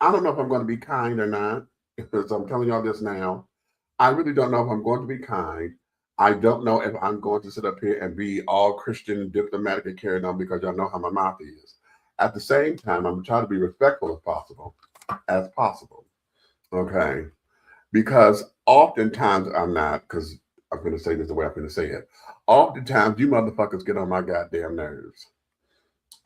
I don't know if I'm going to be kind or not. So I'm telling y'all this now. I really don't know if I'm going to be kind. I don't know if I'm going to sit up here and be all Christian, diplomatic, and carrying on because y'all know how my mouth is. At the same time, I'm trying to be respectful as possible. Okay. Because oftentimes I'm not, because I'm going to say this the way I'm going to say it. Oftentimes you motherfuckers get on my goddamn nerves.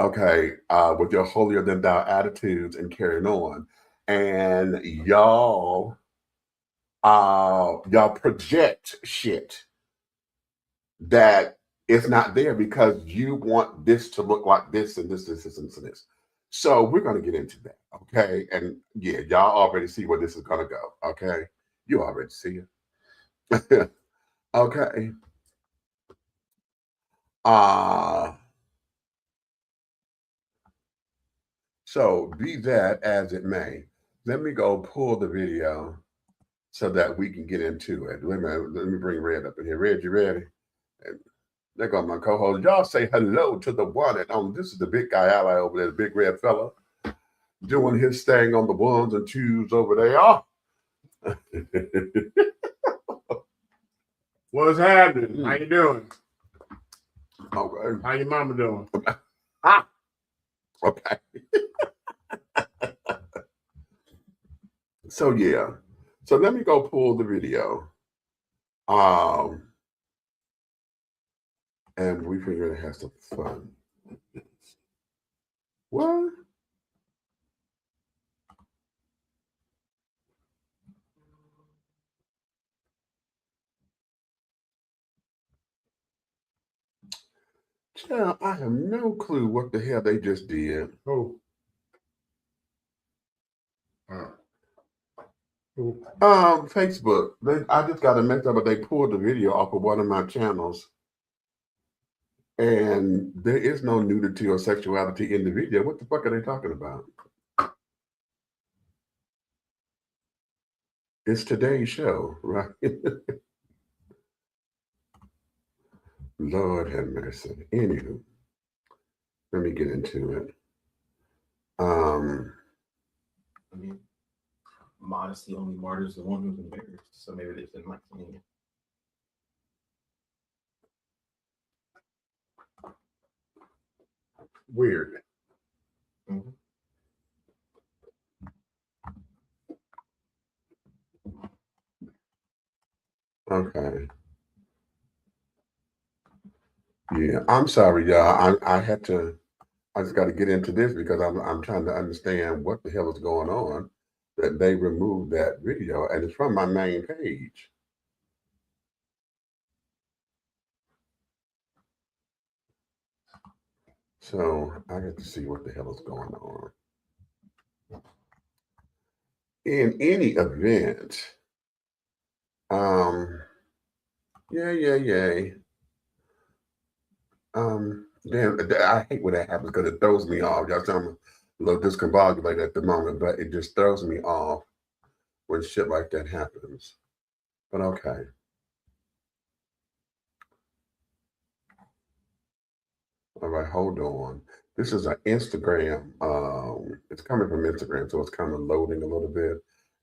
Okay. With your holier than thou attitudes and carrying on. And y'all project shit that is not there because you want this to look like this and this, and this. So we're going to get into that, okay? And yeah, y'all already see where this is going to go, okay? You already see it. Okay. So be that as it may, let me go pull the video so that we can get into it. Let me bring Red up in here. Red, you ready? And there go my co-host. Y'all say hello to the one and only. This is the big guy ally over there, the big red fella, doing his thing on the ones and twos over there. Oh. What's happening? How you doing? All right. How your mama doing? Ah. Okay. So yeah. So let me go pull the video. And we figure to have some fun. What? Child, I have no clue what the hell they just did. Oh. Facebook. I just got a message up, but they pulled the video off of one of my channels. And there is no nudity or sexuality in the video. What the fuck are they talking about? It's today's show, right? Lord have mercy. Anywho, let me get into it. I mean, modesty only martyrs the one who's embarrassed. So maybe they didn't like me. Weird. Mm-hmm. Okay. Yeah, I'm sorry, y'all. I just got to get into this because I'm trying to understand what the hell is going on that they removed that video, and it's from my main page. So I got to see what the hell is going on. In any event, yay. Damn, I hate when that happens because it throws me off. Y'all tell me a little discombobulated at the moment, but it just throws me off when shit like that happens. But okay. All right, hold on. This is an Instagram. It's coming from Instagram, so it's kind of loading a little bit.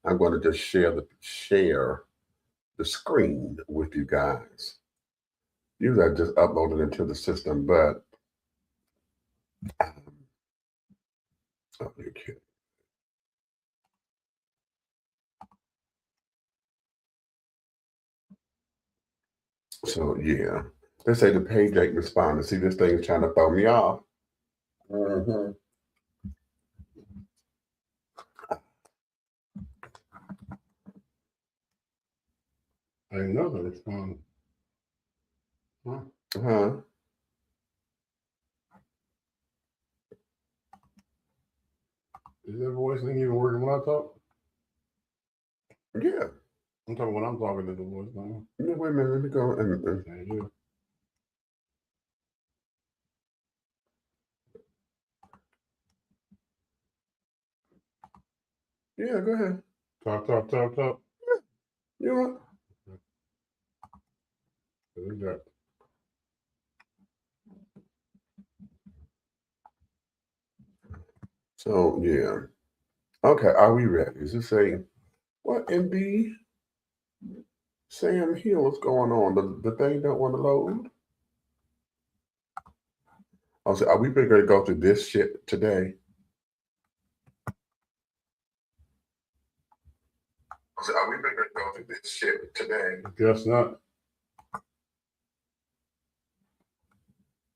I'm going to just share the screen with you guys. Usually I just upload it into the system, but oh, you're kidding. So yeah, they say the page ain't responding. See, this thing is trying to throw me off. Mm-hmm. I didn't know that it's on. Huh? Is that voice thing even working when I talk? Yeah. I'm talking when I'm talking to the voice thing. Yeah, wait a minute, let me go. Thank you. Yeah, go ahead. Talk. You know What? So yeah. Okay, are we ready? Is it saying what MB? Sam Hill, what's going on? The thing don't want to load. I said, are we going to go through this shit today? I said, are we going to go through this shit today? Guess not.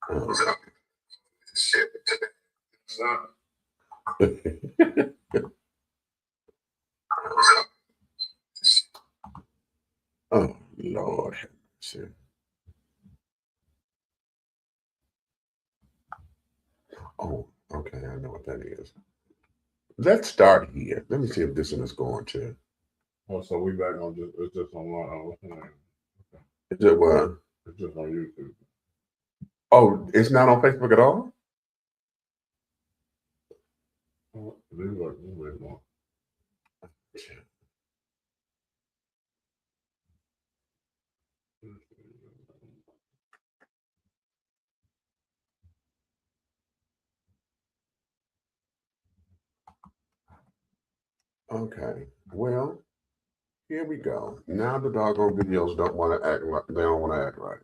I said, are we going to go through this shit today? Guess not. Oh, Lord have mercy. Oh, okay, I know what that is. Let's start here. Let me see if this one is going to. Oh, so we back on it's just online. What's the name? Okay. Is it what? It's just on YouTube. Oh, it's not on Facebook at all? Oh, these are way more. Okay, well, here we go. Now the doggone videos don't want to act right. They don't want to act right.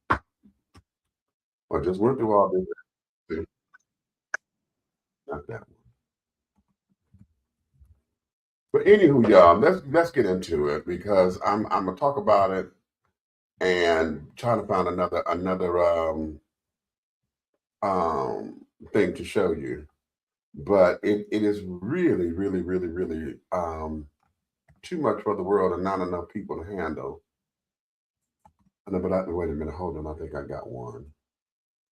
I just went through all this. See? Not that one. But anywho, y'all, let's get into it because I'm gonna talk about it and try to find another thing to show you. But it is really, really, really, really too much for the world and not enough people to handle. But wait a minute, hold on. I think I got one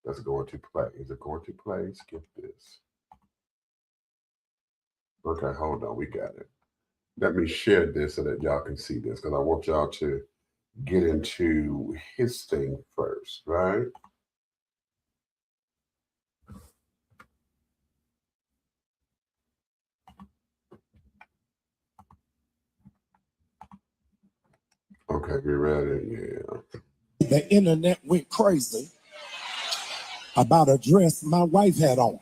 that's going to play. Is it going to play? Skip this. Okay, hold on. We got it. Let me share this so that y'all can see this because I want y'all to get into his thing first, right? Okay, get ready. Yeah. The internet went crazy about a dress my wife had on.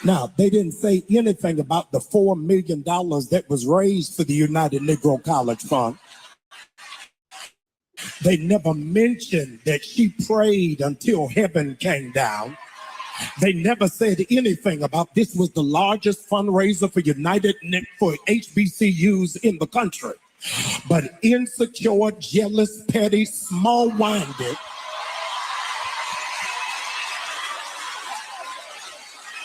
Now, they didn't say anything about the $4 million that was raised for the United Negro College Fund. They never mentioned that she prayed until heaven came down. They never said anything about this was the largest fundraiser for for HBCUs in the country. But insecure, jealous, petty, small-minded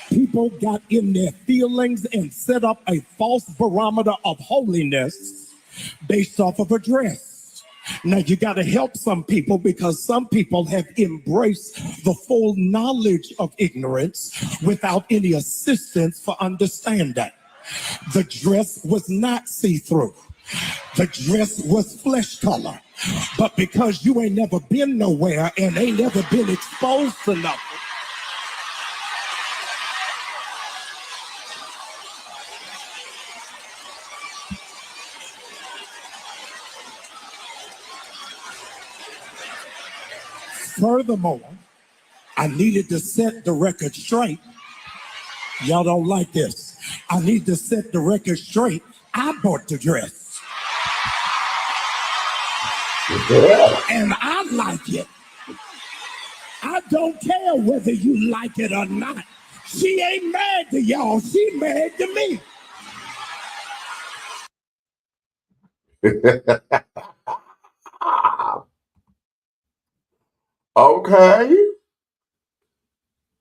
people got in their feelings and set up a false barometer of holiness based off of a dress. Now you got to help some people because some people have embraced the full knowledge of ignorance without any assistance for understanding. The dress was not see-through. The dress was flesh color. But because you ain't never been nowhere and ain't never been exposed to nothing, furthermore, I needed to set the record straight. Y'all don't like this. I need to set the record straight. I bought the dress. And I like it. I don't care whether you like it or not. She ain't mad to y'all. She mad to me. Okay.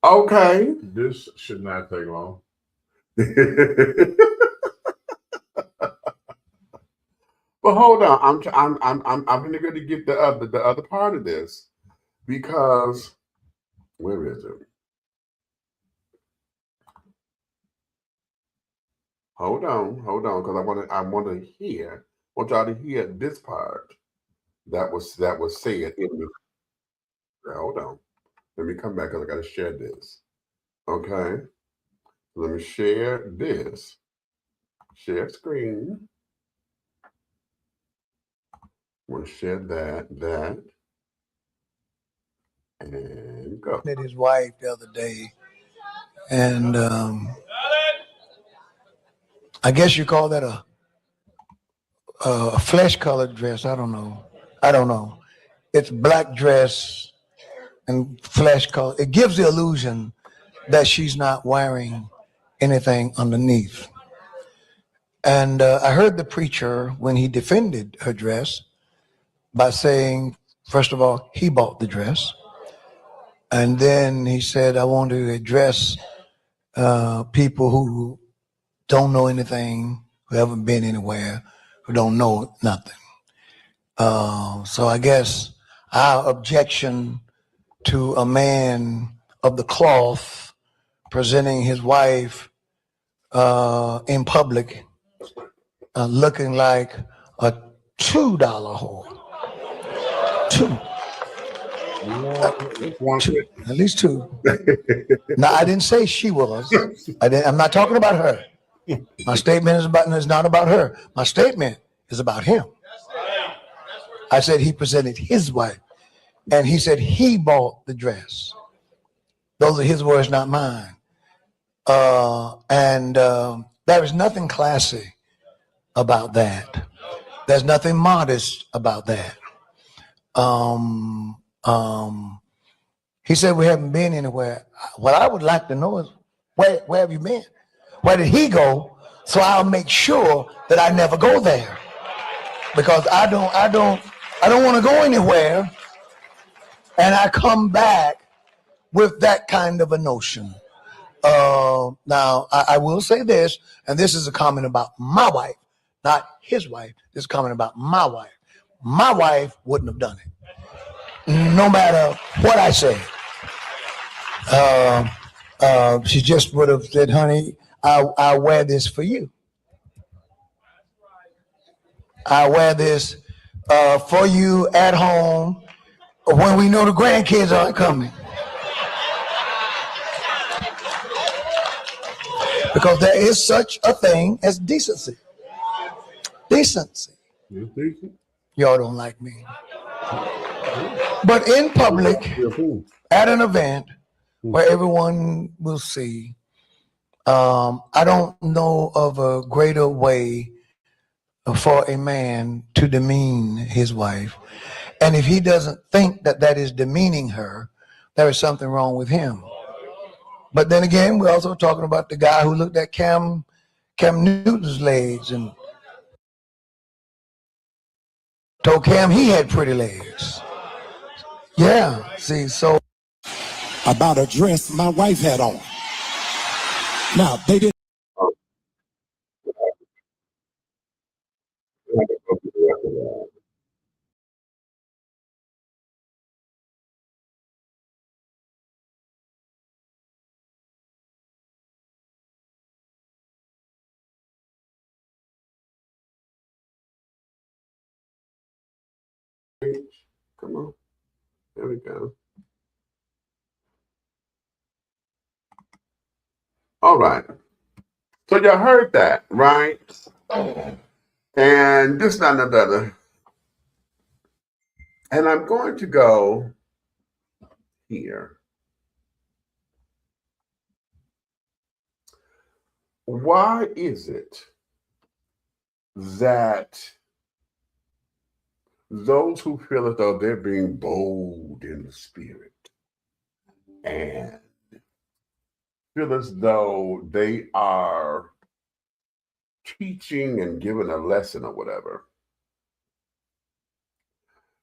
Okay. This should not take long. But hold on, I'm going to get the other part of this because where is it? Hold on, because I want y'all to hear this part that was said in the. Hold on, let me come back because I got to share this. Okay, let me share this. Share screen. I'm going to share that, and go. Met his wife the other day, and I guess you call that a flesh colored dress. I don't know. I don't know. It's black dress and flesh color. It gives the illusion that she's not wearing anything underneath. And I heard the preacher when he defended her dress by saying, first of all, he bought the dress. And then he said, I want to address people who don't know anything, who haven't been anywhere, who don't know nothing. So I guess our objection to a man of the cloth presenting his wife in public looking like a $2 whore. Two. Two. At least two. Now, I didn't say she was. I'm not talking about her. My statement is not about her. My statement is about him. I said he presented his wife, and he said he bought the dress. Those are his words, not mine. And there is nothing classy about that. There's nothing modest about that. He said we haven't been anywhere. What I would like to know is where have you been? Where did he go? So I'll make sure that I never go there, because I don't want to go anywhere, and I come back with that kind of a notion. Now I will say this, and this is a comment about my wife, not his wife. This is a comment about my wife. My wife wouldn't have done it, no matter what I said. She just would have said, honey, I'll wear this for you. I wear this for you at home when we know the grandkids aren't coming. Because there is such a thing as decency. Decency. Y'all don't like me. But in public, at an event where everyone will see, I don't know of a greater way for a man to demean his wife. And if he doesn't think that that is demeaning her, there is something wrong with him. But then again, we're also talking about the guy who looked at Cam Newton's legs and told Cam he had pretty legs. Yeah, see, so. About a dress my wife had on. Now, they didn't. Come on. There we go. All right. So y'all heard that, right? And this, not another. And I'm going to go here. Why is it that those who feel as though they're being bold in the spirit and feel as though they are teaching and giving a lesson or whatever,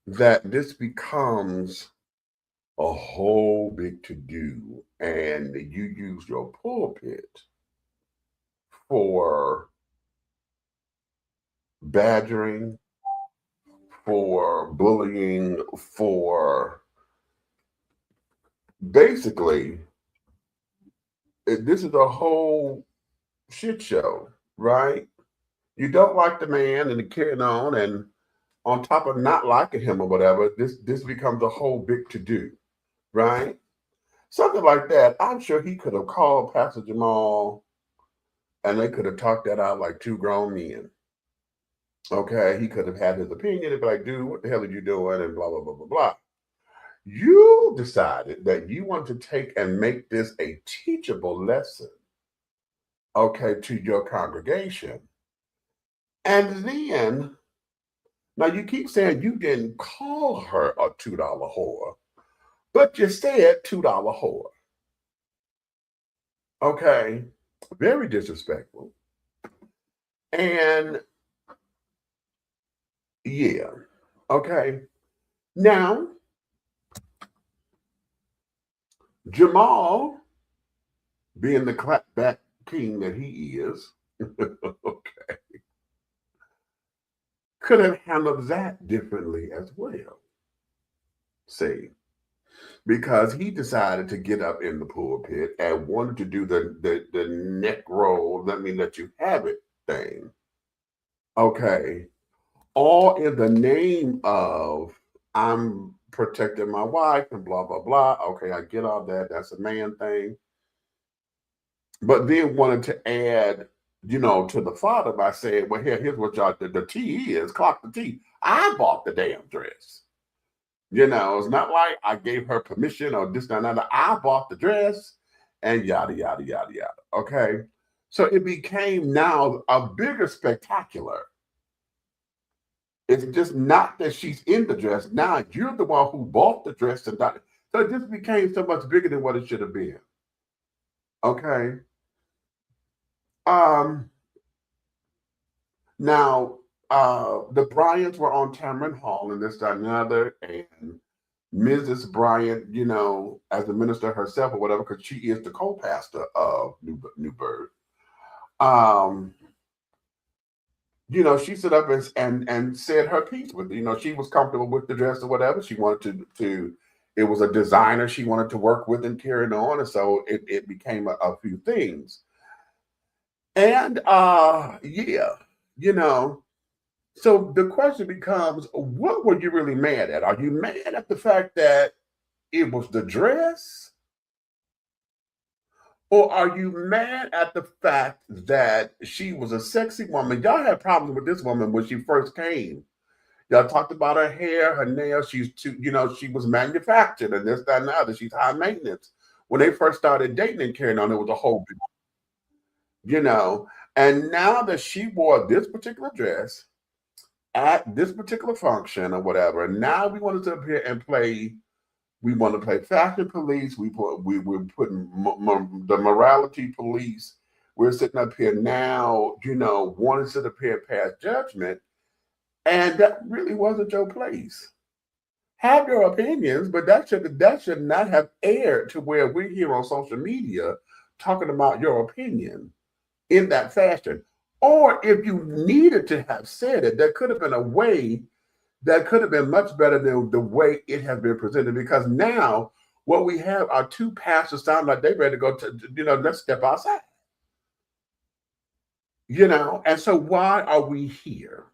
that this becomes a whole big to-do, and you use your pulpit for badgering, for bullying, for basically, this is a whole shit show, right? You don't like the man and carrying on, and on top of not liking him or whatever, this becomes a whole big to-do, right? Something like that. I'm sure he could have called Pastor Jamal and they could have talked that out like two grown men. Okay, he could have had his opinion and be like, dude, what the hell are you doing? And blah, blah, blah, blah, blah. You decided that you want to take and make this a teachable lesson okay, to your congregation. And then, now you keep saying you didn't call her a $2 whore, but you said $2 whore. Okay, very disrespectful. And yeah, okay. Now, Jamal, being the clapback king that he is, okay, could have handled that differently as well. See, because he decided to get up in the pulpit and wanted to do the neck roll, let me let you have it thing. Okay, all in the name of I'm protecting my wife and blah blah blah. Okay, I get all that. That's a man thing. But then wanted to add, to the father by saying, well, here's what y'all the tea is, clock the tea. I bought the damn dress. It's not like I gave her permission or this, that, and that. I bought the dress and yada, yada, yada, yada. Okay. So it became now a bigger spectacular. It's just not that she's in the dress. Now you're the one who bought the dress and not. So it just became so much bigger than what it should have been. Okay. Now, the Bryants were on Cameron Hall and this, that, and another, and Mrs. Bryant, as the minister herself or whatever, because she is the co-pastor of New Birth. She stood up and said her piece with it. She was comfortable with the dress or whatever. She wanted to it was a designer she wanted to work with and carry it on, and so it became a few things. And so the question becomes, what were you really mad at? Are you mad at the fact that it was the dress? Or are you mad at the fact that she was a sexy woman? Y'all had problems with this woman when she first came. Y'all talked about her hair, her nails. She was manufactured and this, that, and the other. She's high maintenance. When they first started dating and carrying on, it was a whole big, and now that she wore this particular dress at this particular function or whatever, now we want to sit up here and play. We want to play fashion police. We're putting the morality police. We're sitting up here now, wanting to sit up here and pass judgment, and that really wasn't your place. Have your opinions, but that should not have aired to where we're here on social media talking about your opinion in that fashion. Or if you needed to have said it, there could have been a way that could have been much better than the way it has been presented. Because now what we have are two pastors sound like they're ready to go to, let's step outside. And so why are we here?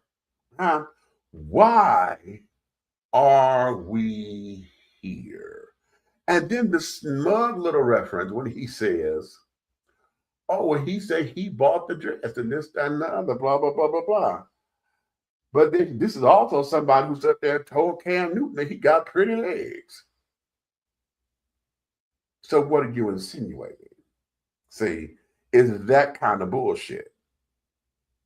Why are we here? And then the smug little reference when he says, he said he bought the dress and this, that, and the other, blah, blah, blah, blah, blah. But this is also somebody who sat there and told Cam Newton that he got pretty legs. So what are you insinuating? See, is that kind of bullshit.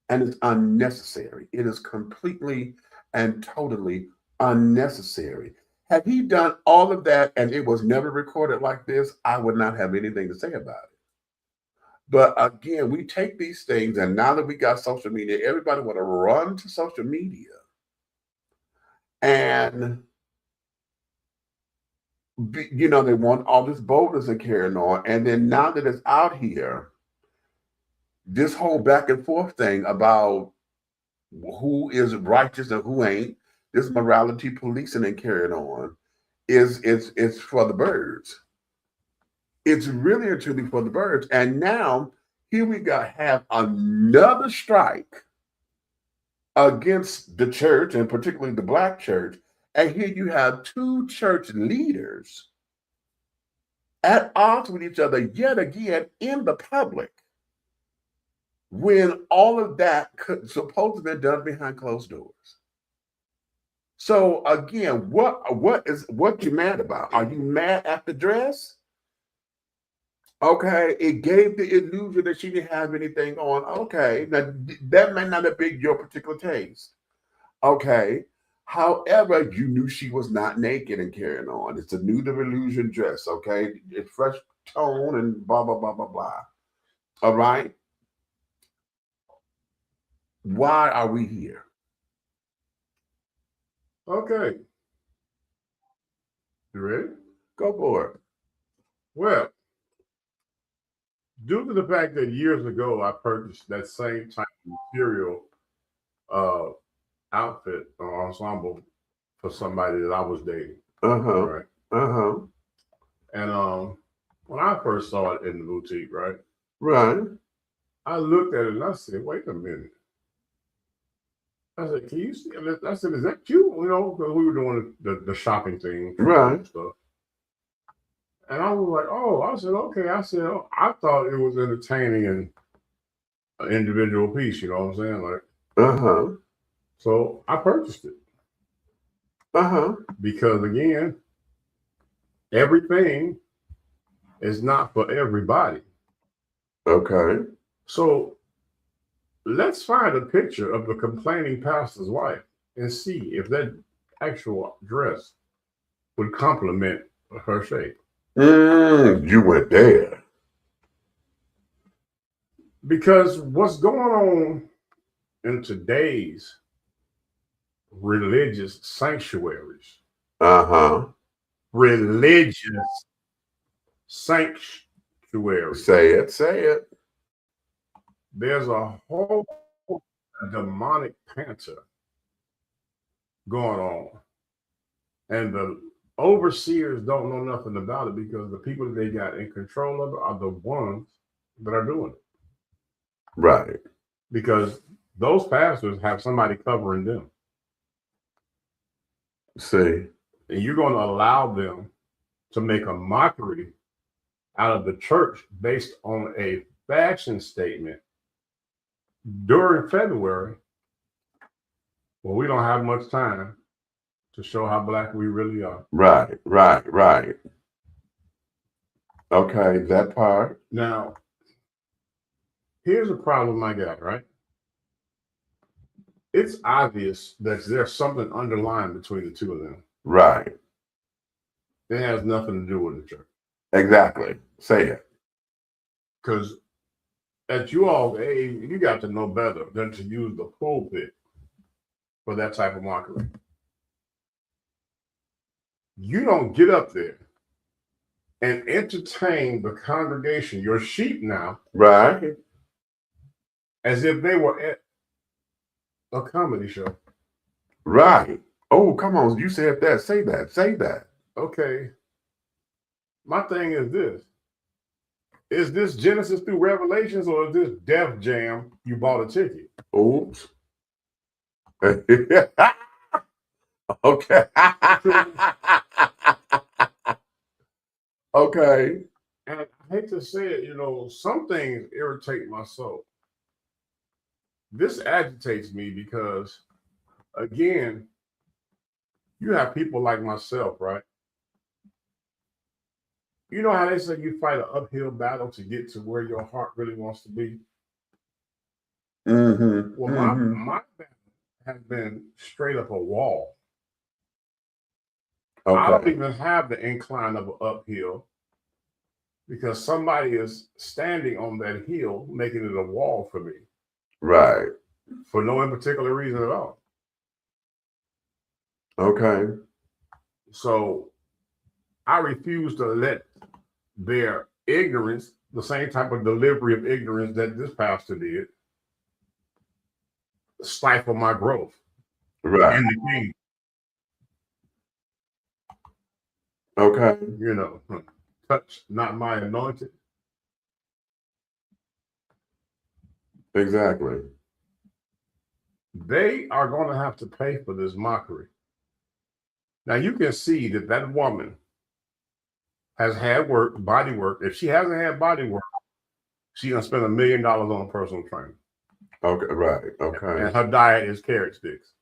And it's unnecessary. It is completely and totally unnecessary. Had he done all of that and it was never recorded like this, I would not have anything to say about it. But again, we take these things, and now that we got social media, everybody want to run to social media. And, they want all this boldness and carrying on. And then now that it's out here, this whole back and forth thing about who is righteous and who ain't, this morality policing and carrying on, is for the birds. It's really and truly for the birds. And now here we have another strike against the church, and particularly the Black church. And here you have two church leaders at odds with each other yet again in the public, when all of that could supposed to be done behind closed doors. So again, what you mad about? Are you mad at the dress? Okay, it gave the illusion that she didn't have anything on. Okay, now that may not have been your particular taste. Okay, however, you knew she was not naked and carrying on. It's a nude of illusion dress. Okay, it's fresh tone and blah blah blah blah blah. All right, why are we here? Okay. You ready? Go for it. Well, due to the fact that years ago I purchased that same type of material outfit or ensemble for somebody that I was dating. Uh-huh. Right. Uh-huh. And when I first saw it in the boutique, right, Right. I looked at it and I said, wait a minute. I said, can you see? I said, is that you? You know, because we were doing the shopping thing. Right. And stuff. And I was like, oh, I said, okay. I said, oh, I thought it was entertaining and an individual piece, you know what I'm saying? Like, Uh-huh. so I purchased it. Uh-huh. Because again, everything is not for everybody. Okay. So let's find a picture of the complaining pastor's wife and see if that actual dress would complement her shape. You went there. Because what's going on in today's religious sanctuaries, religious sanctuaries, Say it. Say it. there's a whole demonic panther going on. And the overseers don't know nothing about it because the people that they got in control of it are the ones that are doing it. Right. Because those pastors have somebody covering them. See. And you're going to allow them to make a mockery out of the church based on a fashion statement during February. Well, we don't have much time to show how black we really are. Right. Okay, that part. Now, here's a problem I got, right? It's obvious that there's something underlying between the two of them. Right. It has nothing to do with the church. Exactly. Say it. Because at you all age, you got to know better than to use the pulpit for that type of mockery. You don't get up there and entertain the congregation, your sheep now, Right. as if they were at a comedy show. Right. Oh, come on. You said that. Say that. Say that. Okay. My thing is this. Is this Genesis through Revelations or is this Def Jam you bought a ticket? Oops. Okay. Okay. And I hate to say it, you know, some things irritate my soul. This agitates me because, again, you have people like myself, right? You know how they say you fight an uphill battle to get to where your heart really wants to be? Mm-hmm. Well, my battle has been straight up a wall. Okay. I don't even have the incline of an uphill because somebody is standing on that hill, making it a wall for me. Right. For no particular reason at all. Okay. So I refuse to let their ignorance, the same type of delivery of ignorance that this pastor did, stifle my growth. Right. In the kingdom. Okay. You know, touch not my anointed. Exactly. They are going to have to pay for this mockery. Now you can see that that woman has had work, body work. If she hasn't had body work, she's going to spend $1 million on personal training. Okay. Right. Okay. And her diet is carrot sticks.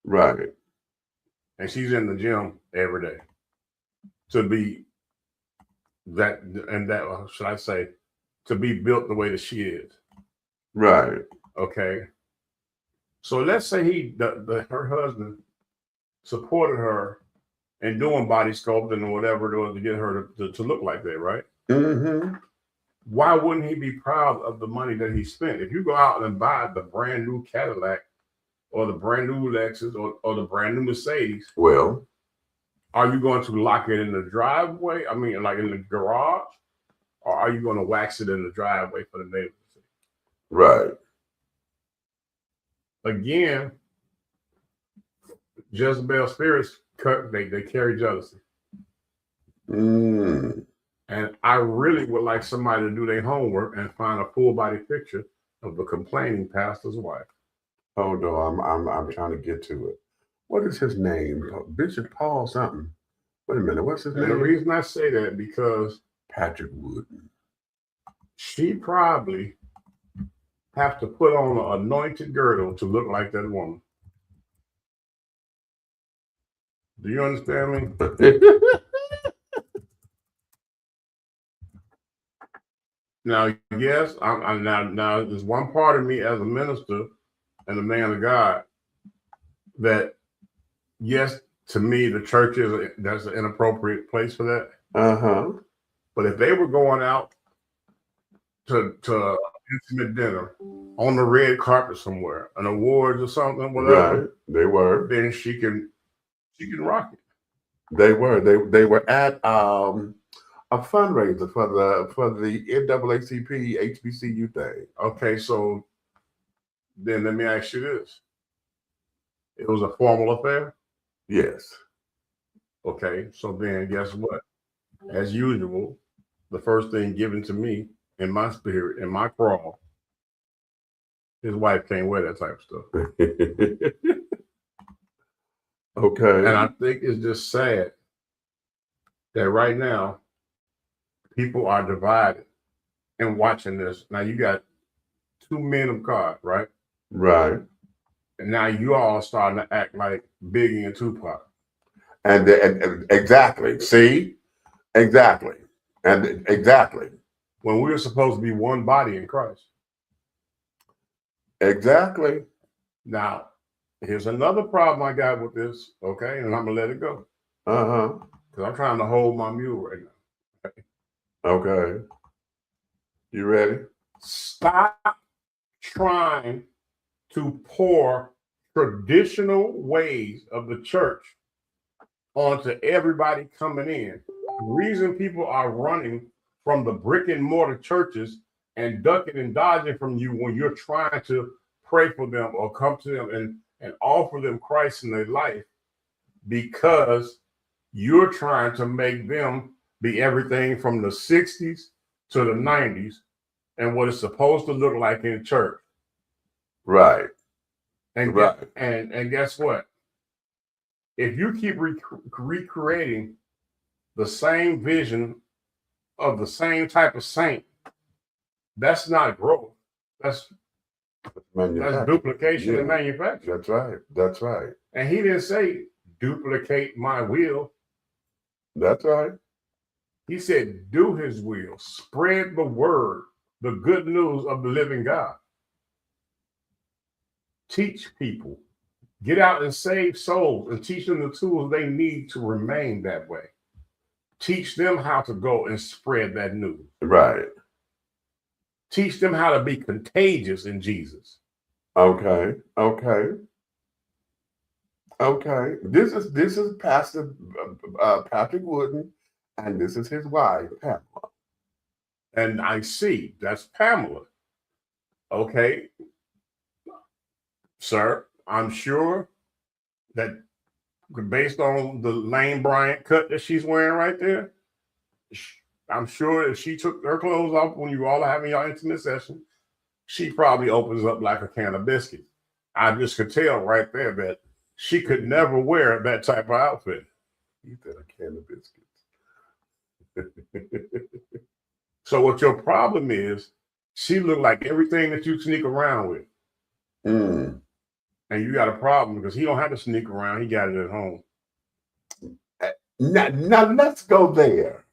Right. And she's in the gym every day to be that should I say, to be built the way that she is. Right. Okay. So let's say her husband supported her in doing body sculpting or whatever it was to get her to look like that, right? Mm-hmm. Why wouldn't he be proud of the money that he spent? If you go out and buy the brand new Cadillac or the brand new Lexus or the brand new Mercedes, Well, are you going to lock it in the driveway? I mean, like in the garage, or are you going to wax it in the driveway for the neighbors to see? right. Again, Jezebel spirits they carry jealousy. Mm. And I really would like somebody to do their homework and find a full body picture of the complaining pastor's wife. Hold on, I'm trying to get to it. What is his name? Bishop Paul something. Wait a minute, what's his And name? the reason I say that because Patrick Wooden. she probably have to put on an anointed girdle to look like that woman. Do you understand me? Now, yes, I'm now. There's one part of me as a minister and a man of God that, yes, to me, the church that's an inappropriate place for that. Uh-huh. But if they were going out to intimate dinner on the red carpet somewhere, an awards or something, whatever, Right. They were. then she can rock it. They were. They were at a fundraiser for the NAACP HBCU thing. Okay, so then let me ask you this. It was a formal affair? Yes. Okay, so then guess what? As usual, the first thing given to me in my spirit, in my crawl, his wife can't wear that type of stuff. Okay. And I think it's just sad that right now people are divided and watching this. Now you got two men of God, right? Right. And now you all starting to act like Biggie and Tupac. And exactly. See? Exactly. And exactly. When we were supposed to be one body in Christ. Exactly. Now, here's another problem I got with this, okay? And I'm going to let it go. Uh-huh. Because I'm trying to hold my mule right now. Okay. You ready? Stop trying to pour traditional ways of the church onto everybody coming in. The reason people are running from the brick and mortar churches and ducking and dodging from you when you're trying to pray for them or come to them and offer them Christ in their life, because you're trying to make them be everything from the 60s to the 90s and what it's supposed to look like in church. Right. And right. And guess what? If you keep recreating the same vision of the same type of saint, that's not growth. That's duplication and manufacturing. That's right. That's right. And he didn't say duplicate my will. That's right. He said do his will. Spread the word, the good news of the living God. Teach people. Get out and save souls and teach them the tools they need to remain that way. Teach them how to go and spread that news. Right. Teach them how to be contagious in Jesus. Okay. Okay. Okay. This is Pastor Patrick Wooden, and this is his wife, Pamela. And I see that's Pamela. Okay. Sir, I'm sure that based on the Lane Bryant cut that she's wearing right there, I'm sure if she took her clothes off when you all are having your intimate session, she probably opens up like a can of biscuits. I just could tell right there that she could never wear that type of outfit. You said a can of biscuits. So what your problem is, she looked like everything that you sneak around with. Mm. And you got a problem because he don't have to sneak around. He got it at home. Now let's go there.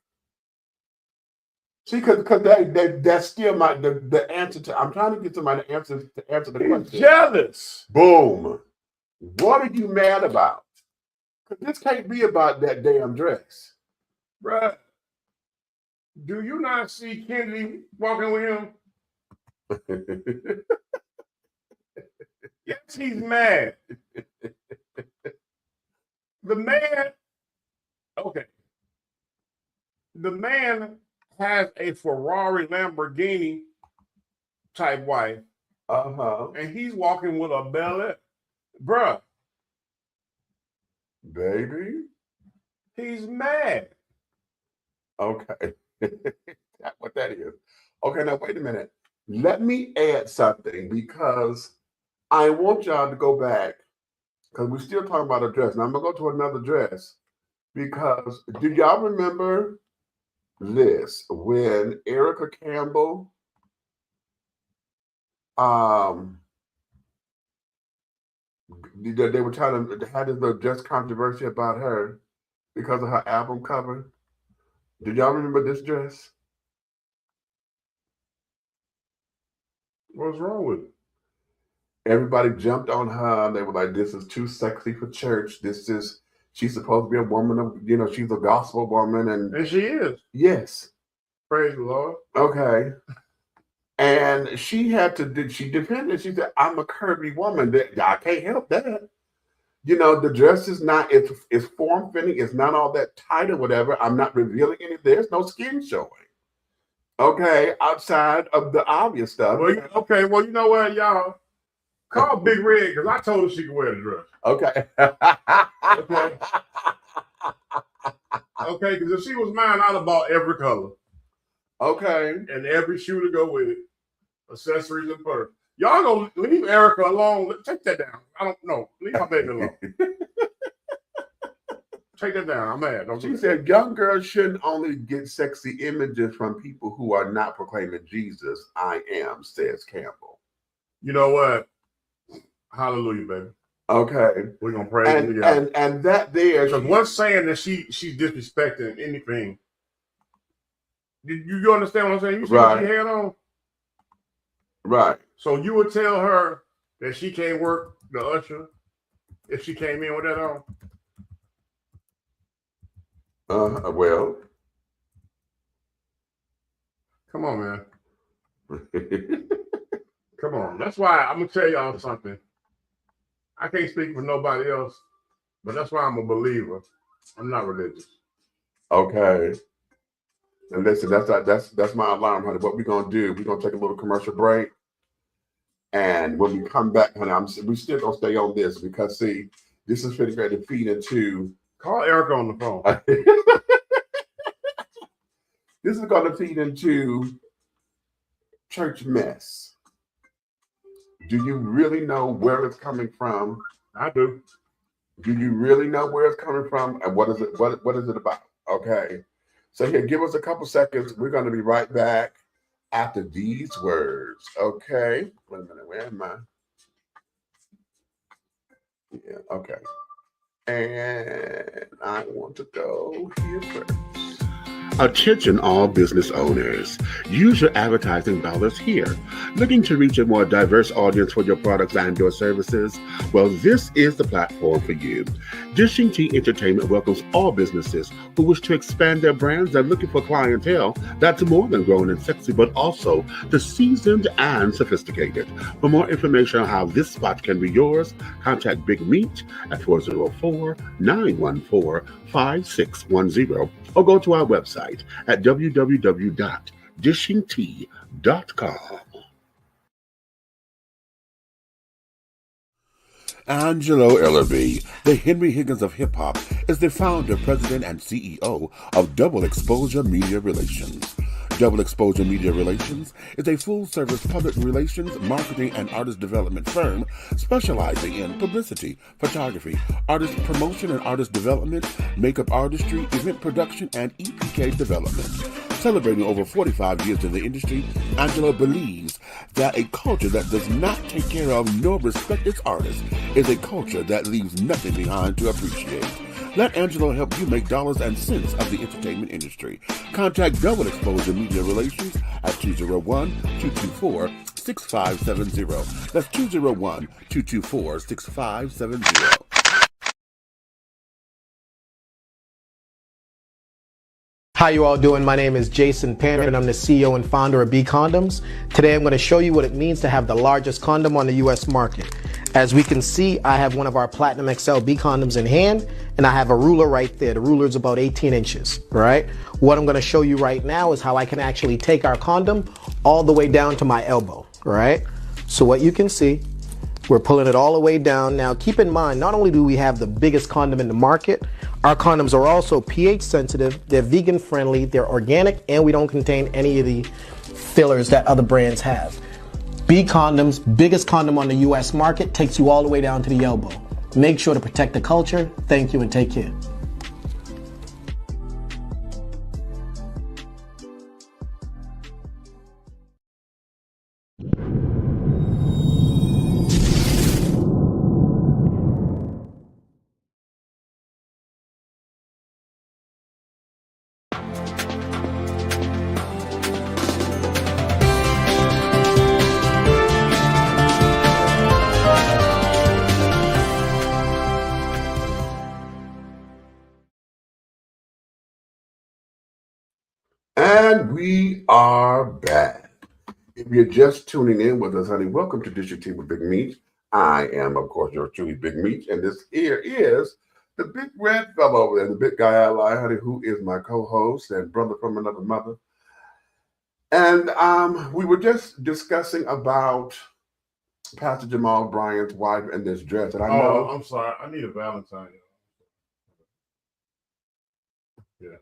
See, because that's still the answer to. I'm trying to get somebody to answer the He's question. jealous. Boom. What are you mad about? Because this can't be about that damn dress. Bruh, do you not see Kennedy walking with him? Yes, he's mad. The man, okay. The man has a Ferrari Lamborghini type wife, and he's walking with a Bel Air. Bruh, Baby. he's mad. Okay. That's what that is. Okay, now wait a minute. Let me add something because I want y'all to go back because we're still talking about a dress. Now I'm gonna go to another dress because do y'all remember this when Erica Campbell they were trying to have this little dress controversy about her because of her album cover? Do y'all remember this dress? What's wrong with it? Everybody jumped on her. They were like, this is too sexy for church. She's supposed to be a woman of, she's a gospel woman. And she is. Yes. Praise the Lord. Okay. And she defended, she said, I'm a curvy woman. I can't help that. The dress is not, it's form-fitting. It's not all that tight or whatever. I'm not revealing anything. There's no skin showing. Okay, outside of the obvious stuff. Well, okay, well, you know what, y'all? Call Big Red because I told her she could wear the dress. Okay. Okay, because if she was mine, I'd have bought every color. Okay. And every shoe to go with it. Accessories and purse. Y'all gonna leave Erica alone. Take that down. I don't know. Leave my baby alone. Take that down. I'm mad. She said young girls shouldn't only get sexy images from people who are not proclaiming Jesus. I am, says Campbell. You know what? Hallelujah, baby. Okay. We're gonna praise him together. And that there. Because what's saying that she's disrespecting anything. You understand what I'm saying? You see what she had on? Right. So you would tell her that she can't work the usher if she came in with that on? Well. Come on, man. Come on. That's why I'm going to tell y'all something. I can't speak for nobody else, but that's why I'm a believer. I'm not religious. Okay. And listen, that's my alarm, honey. What we're going to do, we're going to take a little commercial break. And when we come back, honey, we still going to stay on this because, see, this is pretty great to feed into. Call Erica on the phone. This is going to feed into church mess. Do you really know where it's coming from? I do. Do you really know where it's coming from? And what is it? What is it about? Okay. So here, give us a couple seconds. We're going to be right back after these words. Okay. Wait a minute. Where am I? Yeah. Okay. And I want to go here first. Attention all business owners. Use your advertising dollars here. Looking to reach a more diverse audience for your products and your services? Well, this is the platform for you. Dishing Tea Entertainment welcomes all businesses who wish to expand their brands and looking for clientele that's more than grown and sexy, but also the seasoned and sophisticated. For more information on how this spot can be yours, contact Big Meat at 404-914-5610 or go to our website at www.dishingtea.com. Angelo Ellerby, the Henry Higgins of hip-hop, is the founder, president, and CEO of Double Exposure Media Relations. Double Exposure Media Relations is a full-service public relations, marketing, and artist development firm specializing in publicity, photography, artist promotion and artist development, makeup artistry, event production, and EPK development. Celebrating over 45 years in the industry, Angelo believes that a culture that does not take care of nor respect its artists is a culture that leaves nothing behind to appreciate. Let Angelo help you make dollars and cents of the entertainment industry. Contact Double Exposure Media Relations at 201-224-6570. That's 201-224-6570. How you all doing? My name is Jason Panner and I'm the CEO and founder of B Condoms. Today I'm going to show you what it means to have the largest condom on the US market. As we can see, I have one of our Platinum XL B condoms in hand and I have a ruler right there. The ruler is about 18 inches, right? What I'm going to show you right now is how I can actually take our condom all the way down to my elbow, right? So what you can see, we're pulling it all the way down. Now keep in mind, not only do we have the biggest condom in the market, our condoms are also pH sensitive, they're vegan friendly, they're organic, and we don't contain any of the fillers that other brands have. B Condoms, biggest condom on the US market, takes you all the way down to the elbow. Make sure to protect the culture. Thank you and take care. And we are back. If you're just tuning in with us, honey, welcome to Dish Your Tea with Big Meats. I am, of course, your truly Big Meats, and this here is the big red fellow over there, the big guy I lie, honey, who is my co-host and brother from another mother. And we were just discussing about Pastor Jamal Bryant's wife and this dress, and I know. I'm sorry, I need a Valentine. Yeah.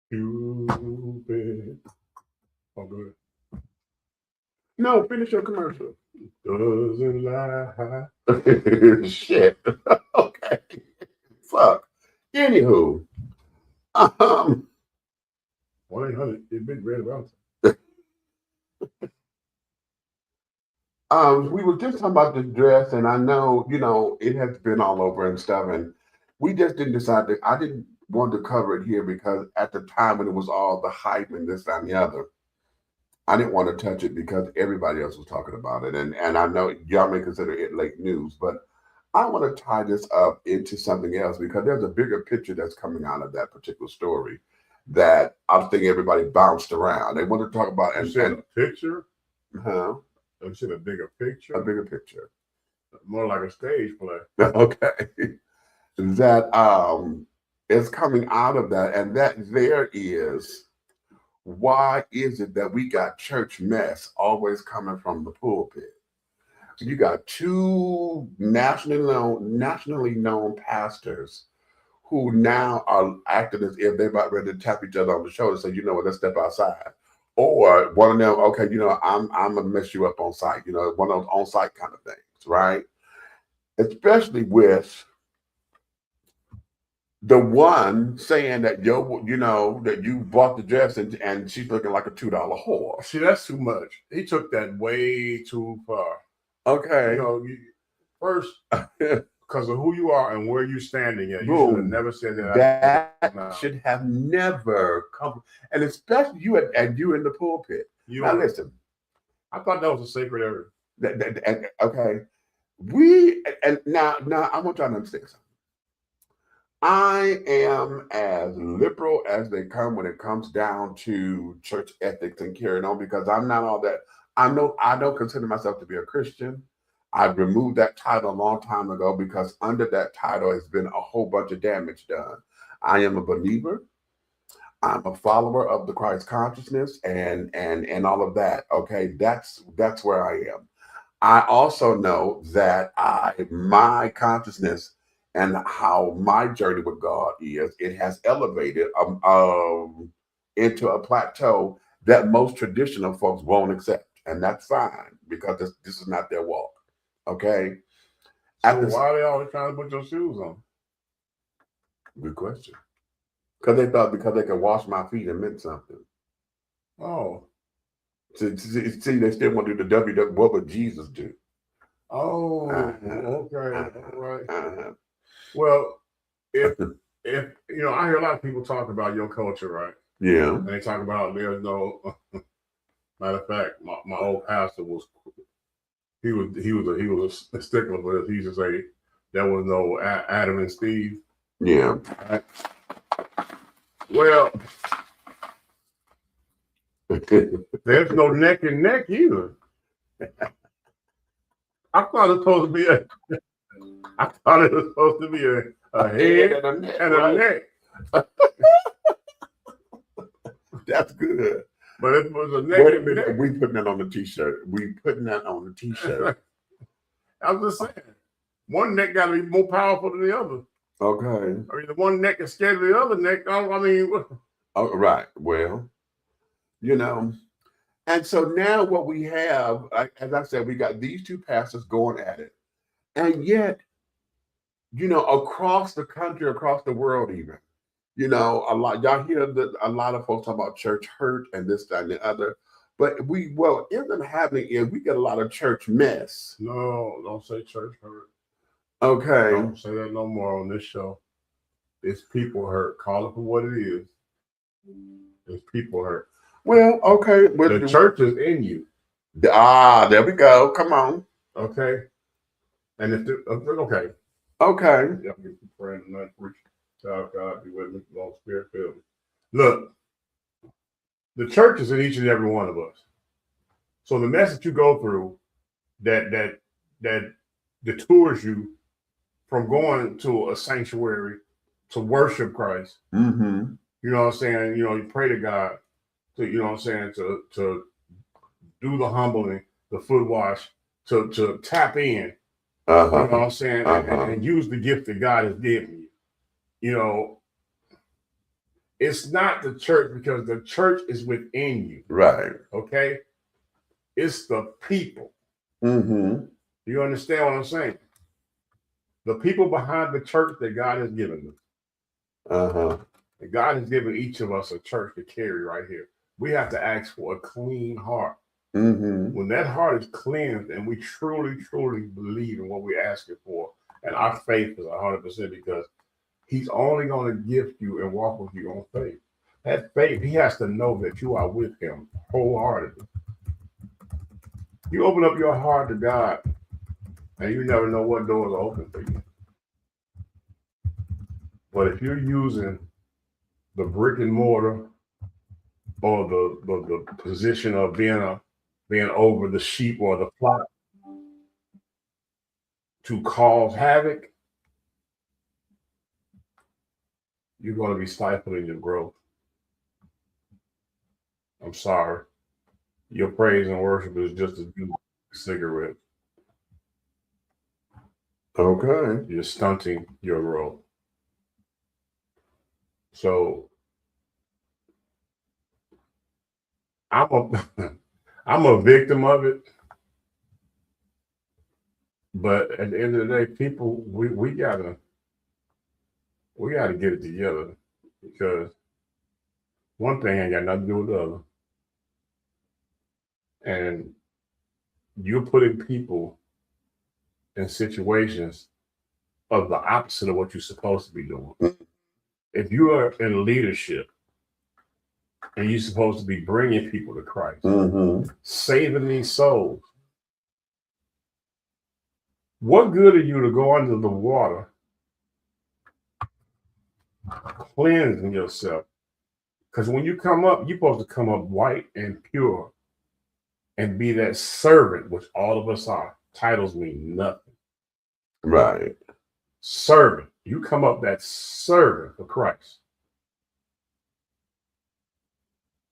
Cupid. Oh, good. No, finish your commercial. Doesn't lie. Shit. Okay. Fuck. Anywho. 1-800, it's been red Valentine. We were just talking about this dress, and I know, it has been all over and stuff, and we just didn't decide that I didn't want to cover it here because at the time when it was all the hype and this and the other, I didn't want to touch it because everybody else was talking about it. And I know y'all may consider it late news, but I want to tie this up into something else because there's a bigger picture that's coming out of that particular story that I think everybody bounced around. They want to talk about You said a picture? Huh? You said a bigger picture? A bigger picture. More like a stage play. Okay. That is coming out of that, and that there is, why is it that we got church mess always coming from the pulpit? You got two nationally known pastors who now are acting as if they're about ready to tap each other on the shoulder and say, you know what, let's step outside. Or one of them, okay, I'm gonna mess you up on site, one of those on-site kind of things, right? Especially with the one saying that that you bought the dress and she's looking like a $2 whore. See, that's too much. He took that way too far. Okay. First, because of who you are and where you're standing at, you should have never said that. That should have never come, and especially you in the pulpit. Now listen, I thought that was a sacred area. Okay, now I want y'all to understand something. I am as liberal as they come when it comes down to church ethics and carrying on, because I'm not all that. I don't consider myself to be a Christian. I've removed that title a long time ago because under that title has been a whole bunch of damage done. I am a believer. I'm a follower of the Christ consciousness and all of that. Okay, that's where I am. I also know that my consciousness and how my journey with God is, it has elevated into a plateau that most traditional folks won't accept. And that's fine because this is not their walk. Okay. So why are they always trying to put your shoes on? Good question. Because they thought because they could wash my feet it meant something. Oh. See, they still want to do the WW. What would Jesus do? Oh, Uh-huh. okay, all right. Uh-huh. Well, if you know, I hear a lot of people talk about your culture, right? Yeah. And they talk about there's no. Matter of fact, my old pastor was he was a stickler for this. He used to say there was no Adam and Steve. Yeah. Right? Well, there's no neck and neck either. I thought it was supposed to be a head and a neck. and a Right? neck. That's good. But it was a neck Wait a and minute. neck. We putting that on the t-shirt. We putting that on the t-shirt. I was just saying, one neck got to be more powerful than the other. Okay. I mean, the one neck is scared of the other neck. I mean, Oh, right. Well, you know, and so now what we have, as I said, we got these two pastors going at it. And yet, you know, across the country, across the world even, you know, y'all hear a lot of folks talk about church hurt and this, that, and the other. But what ends up happening is we get a lot of church mess. no, don't say church hurt. Okay. Don't say that no more on this show. It's people hurt. Call it for what it is. It's people hurt. Well, okay. The church is in you. There we go. Come on. Okay. And if okay. Okay. Yeah, I'm praying tonight. Child God be with me. Long Spirit fill me. Look, the church is in each and every one of us. So the message you go through that detours you from going to a sanctuary to worship Christ. Mm-hmm. You know what I'm saying? You know, you pray to God to, you know what I'm saying, to do the humbling, the foot wash, to tap in. Uh-huh. You know what I'm saying? And use the gift that God has given you. You know, it's not the church because the church is within you. Right. Okay? It's the people. Mm-hmm. You understand what I'm saying? The people behind the church that God has given them. Uh-huh. And God has given each of us a church to carry right here. We have to ask for a clean heart. Mm-hmm. When that heart is cleansed and we truly, truly believe in what we're asking for, and our faith is 100% because He's only going to gift you and walk with you on faith. That faith, He has to know that you are with Him wholeheartedly. You open up your heart to God, and you never know what doors are open for you. But if you're using the brick and mortar or the position of being over the sheep or the flock to cause havoc, you're going to be stifling your growth. I'm sorry. Your praise and worship is just as good as a cigarette. Okay. You're stunting your growth. So I'm a victim of it. But at the end of the day, people, we gotta get it together because one thing ain't got nothing to do with the other. And you're putting people in situations of the opposite of what you're supposed to be doing. If you are in leadership and you're supposed to be bringing people to Christ, saving these souls, what good are you to go under the water, cleansing yourself? Because when you come up, you're supposed to come up white and pure and be that servant, which all of us are. Titles mean nothing. Right. Servant. You come up that servant for Christ.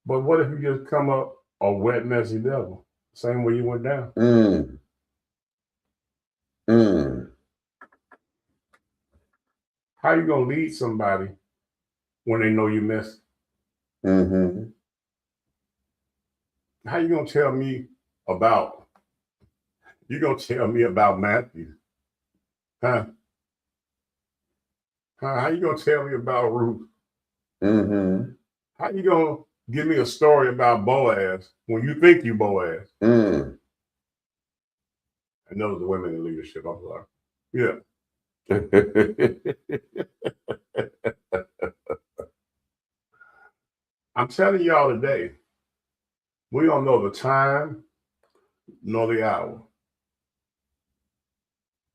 But what if you just come up a wet, messy devil? Same way you went down. How you going to lead somebody when they know you messy? How you going to tell me about, Matthew? Huh? How you going to tell me about Ruth? How you going to give me a story about Boaz when you think you Boaz? And those are women in leadership. I'm sorry. Yeah. I'm telling y'all today, we don't know the time nor the hour.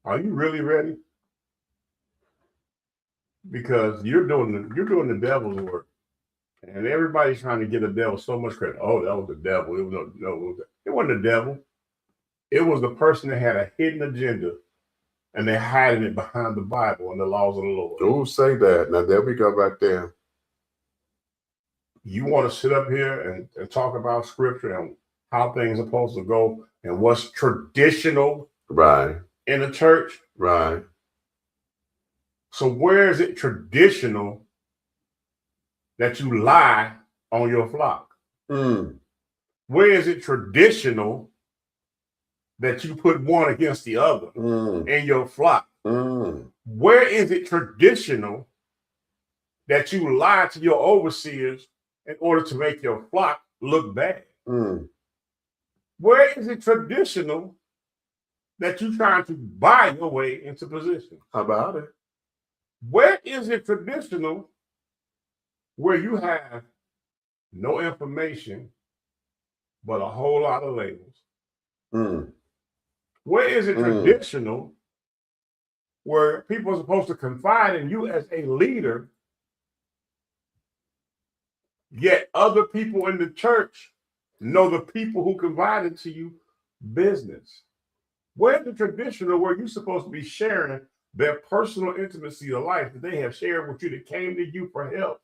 Are you really ready? Because you're doing the devil's work, and everybody's trying to give the devil so much credit. Oh, that was the devil. It wasn't the devil. It was the person that had a hidden agenda, and they're hiding it behind the Bible and the laws of the Lord. Don't say that. Now there we go right there. You want to sit up here and talk about scripture and how things are supposed to go and what's traditional Right. in the church. Right. So where is it traditional that you lie on your flock? Where is it traditional that you put one against the other in your flock? Where is it traditional that you lie to your overseers in order to make your flock look bad? Where is it traditional that you're trying to buy your way into position? How about it? Where is it traditional where you have no information but a whole lot of labels? Where is it traditional where people are supposed to confide in you as a leader, yet other people in the church know the people who confided to you business? Where's the traditional where you're supposed to be sharing their personal intimacy of life that they have shared with you, that came to you for help,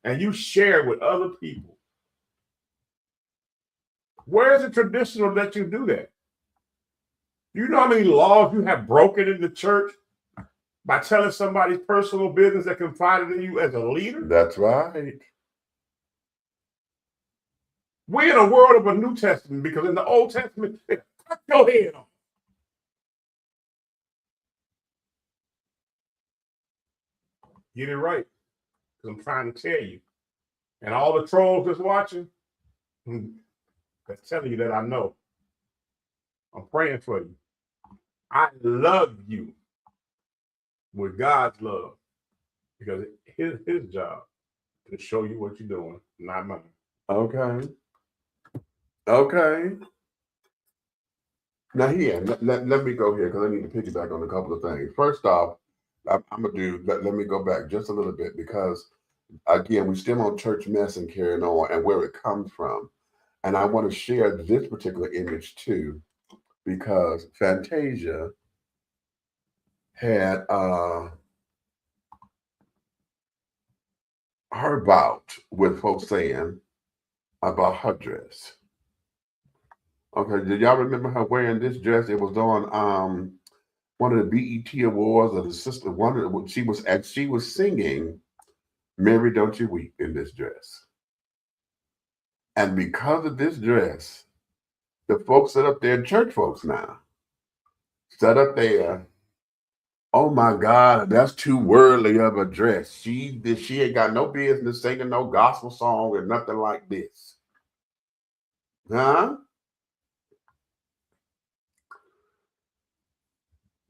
and you share with other people? Where is it traditional that you do that? Do you know how many laws you have broken in the church by telling somebody's personal business that confided in you as a leader? That's right. We're in a world of a New Testament, because in the Old Testament, they cut your head off. Get it right, because I'm trying to tell you. And all the trolls that's watching, that's telling you that I know. I'm praying for you. I love you with God's love, because it's his job to show you what you're doing, not mine. Okay. Okay. Now here, let me go here, because I need to piggyback on a couple of things. First off, I'm gonna do. Let me go back just a little bit, because again, we're still on church mess and carrying on and where it comes from, and I want to share this particular image too, because Fantasia had her bout with folks saying about her dress. Okay, did y'all remember her wearing this dress? It was on one of the BET awards, or the sister one. She was singing "Mary, Don't You Weep" in this dress, and because of this dress, the folks set up there, church folks now, set up there. Oh my God, that's too worldly of a dress. She ain't got no business singing no gospel song or nothing like this. Huh?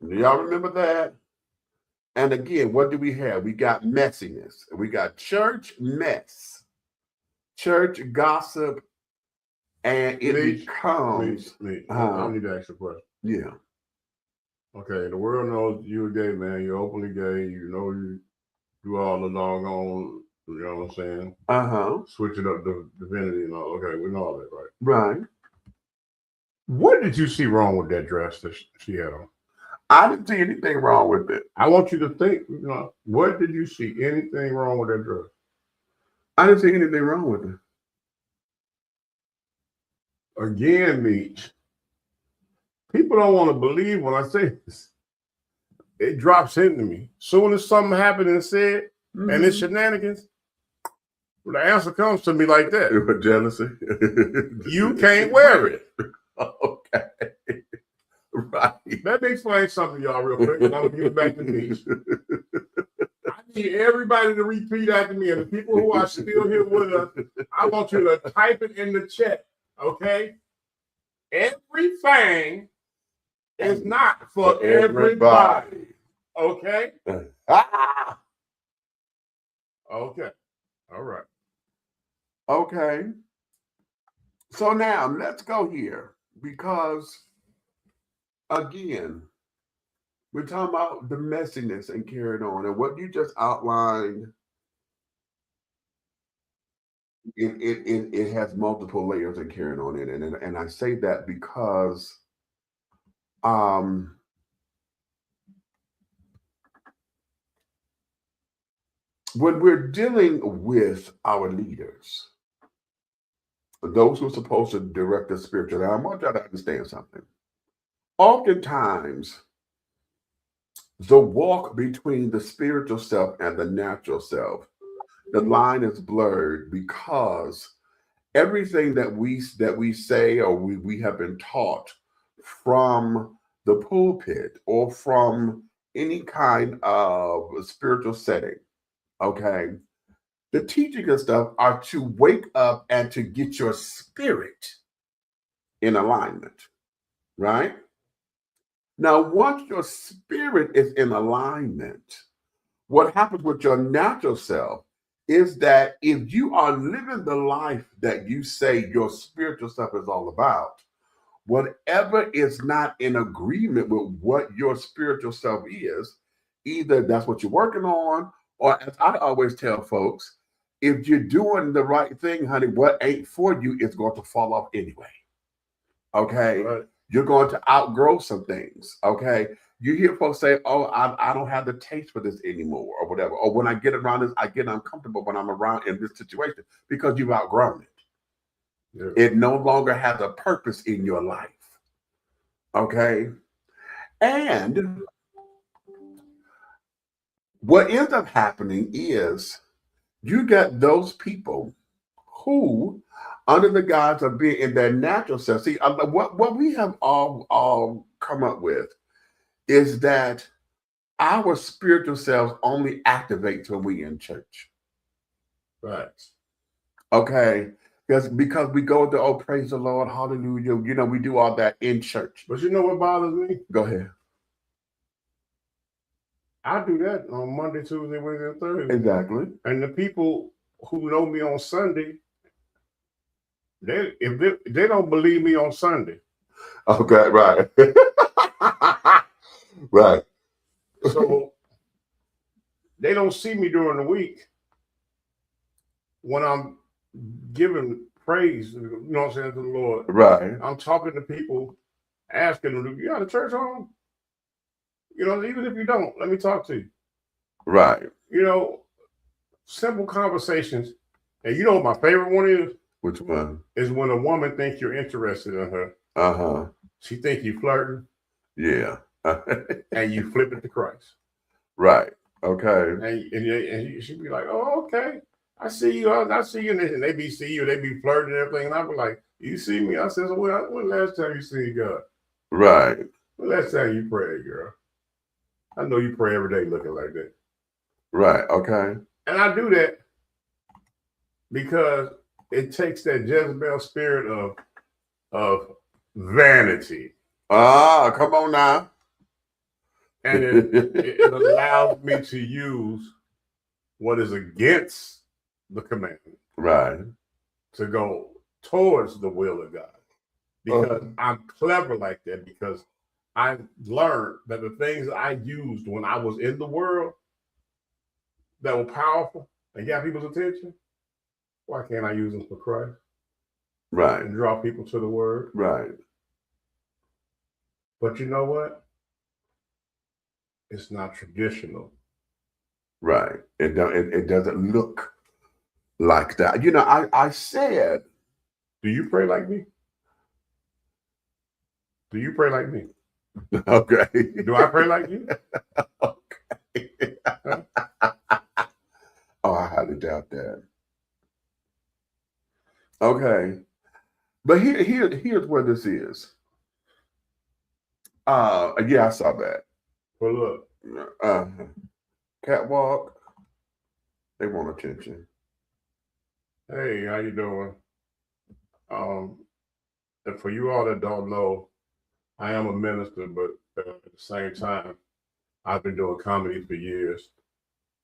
Do y'all remember that? And again, what do we have? We got messiness. We got church mess, church gossip, and it becomes. I need to ask you a question. Yeah. Okay, the world knows you're a gay man. You're openly gay. You know you do all the doggone. You know what I'm saying? Switching up the divinity and all. Okay, we know all that, right? Right. What did you see wrong with that dress that she had on? I didn't see anything wrong with it. I want you to think, what did you see anything wrong with that dress? I didn't see anything wrong with it. Again, Meech, people don't want to believe when I say this. It drops into me. Soon as something happened and said, and it's shenanigans, the answer comes to me like that. With jealousy. You can't wear it. Okay. Right. Let me explain something to y'all real quick, and I'm going to give it back to Meech. I need everybody to repeat after me, and the people who are still here with us, I want you to type it in the chat, okay? Everything It's not for everybody. Okay? Ah, Okay. All right. okay. So now let's go here because, again, we're talking about the messiness and carrying on. And what you just outlined, it has multiple layers and carrying on in it. And I say that because um, when we're dealing with our leaders, those who are supposed to direct the spiritual, and I want y'all to understand something. Oftentimes, the walk between the spiritual self and the natural self, the line is blurred because everything that we say or we have been taught from the pulpit or from any kind of spiritual setting, okay, the teaching and stuff are to wake up and to get your spirit in alignment, right? Now, once your spirit is in alignment, what happens with your natural self is that if you are living the life that you say your spiritual self is all about, whatever is not in agreement with what your spiritual self is, either that's what you're working on, or as I always tell folks, if you're doing the right thing, honey, what ain't for you is going to fall off anyway. Okay? Right. You're going to outgrow some things. Okay? You hear folks say, oh, I don't have the taste for this anymore or whatever. Or when I get around this, I get uncomfortable when I'm around in this situation because you've outgrown it. Yeah. It no longer has a purpose in your life. Okay? And what ends up happening is you get those people who, under the guise of being in their natural self, see, what we have all come up with is that our spiritual selves only activates when we in church. Right. Okay? Because we go to, oh, praise the Lord, hallelujah. You know, we do all that in church. But you know what bothers me? Go ahead. I do that on Monday, Tuesday, Wednesday, and Thursday. Exactly. And the people who know me on Sunday, if they don't believe me on Sunday. Okay, right. Right. So they don't see me during the week when I'm giving praise, you know what I'm saying, to the Lord. Right. I'm talking to people, asking them, you got a church home? You know, even if you don't, let me talk to you. Right. You know, simple conversations. And you know what my favorite one is? Which one? Is when a woman thinks you're interested in her. Uh-huh. She think you flirting. Yeah. And you flip it to Christ. Right. Okay. And she'd be like, oh, okay. I see you. I see you. And they be see you. They be flirting and everything. And I be like, you see me? I said, so when last time you see God? Right. When last time you prayed, girl? I know you pray every day looking like that. Right. Okay. And I do that because it takes that Jezebel spirit of vanity. Ah, come on now. And it allows me to use what is against the commandment. Right. To go towards the will of God. Because I'm clever like that, because I learned that the things I used when I was in the world that were powerful and got people's attention, why can't I use them for Christ? Right. And draw people to the word. Right. But you know what? It's not traditional. Right. It doesn't look like that. You know, I said. Do you pray like me? Do you pray like me? Okay. Do I pray like you? Okay. Huh? Oh, I highly doubt that. Okay. But here's where this is. Yeah, I saw that. Well, look. Catwalk. They want attention. Hey, how you doing? And for you all that don't know, I am a minister, but at the same time, I've been doing comedy for years.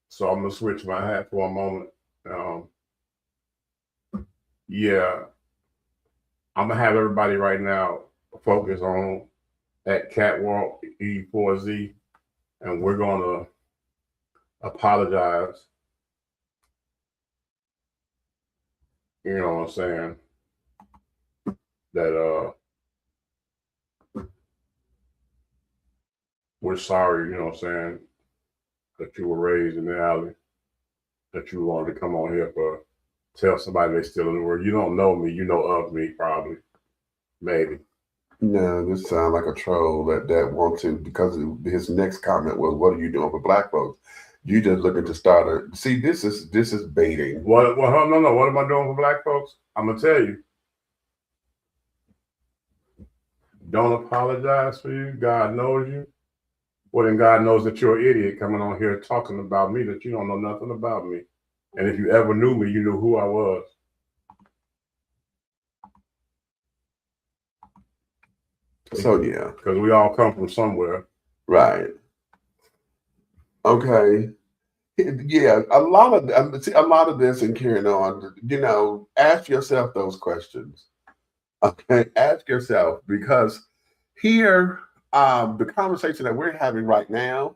So I'm gonna switch my hat for a moment. Yeah, I'm gonna have everybody right now focus on that catwalk E4Z, and we're gonna apologize. You know what I'm saying? That we're sorry, you know what I'm saying, that you were raised in the alley, that you wanted to come on here for tell somebody they still in the world. You don't know me, you know of me, probably. Maybe. No, this sounds like a troll that wants to, because his next comment was, "What are you doing for black folks?" You just looking to start a. See, this is baiting. What? Well, no. What am I doing for black folks? I'm gonna tell you. Don't apologize for you. God knows you. Well, then God knows that you're an idiot coming on here talking about me, that you don't know nothing about me. And if you ever knew me, you knew who I was. So yeah, because we all come from somewhere, right? Okay, yeah. A lot of this and carrying on. You know, ask yourself those questions. Okay, ask yourself, because here, the conversation that we're having right now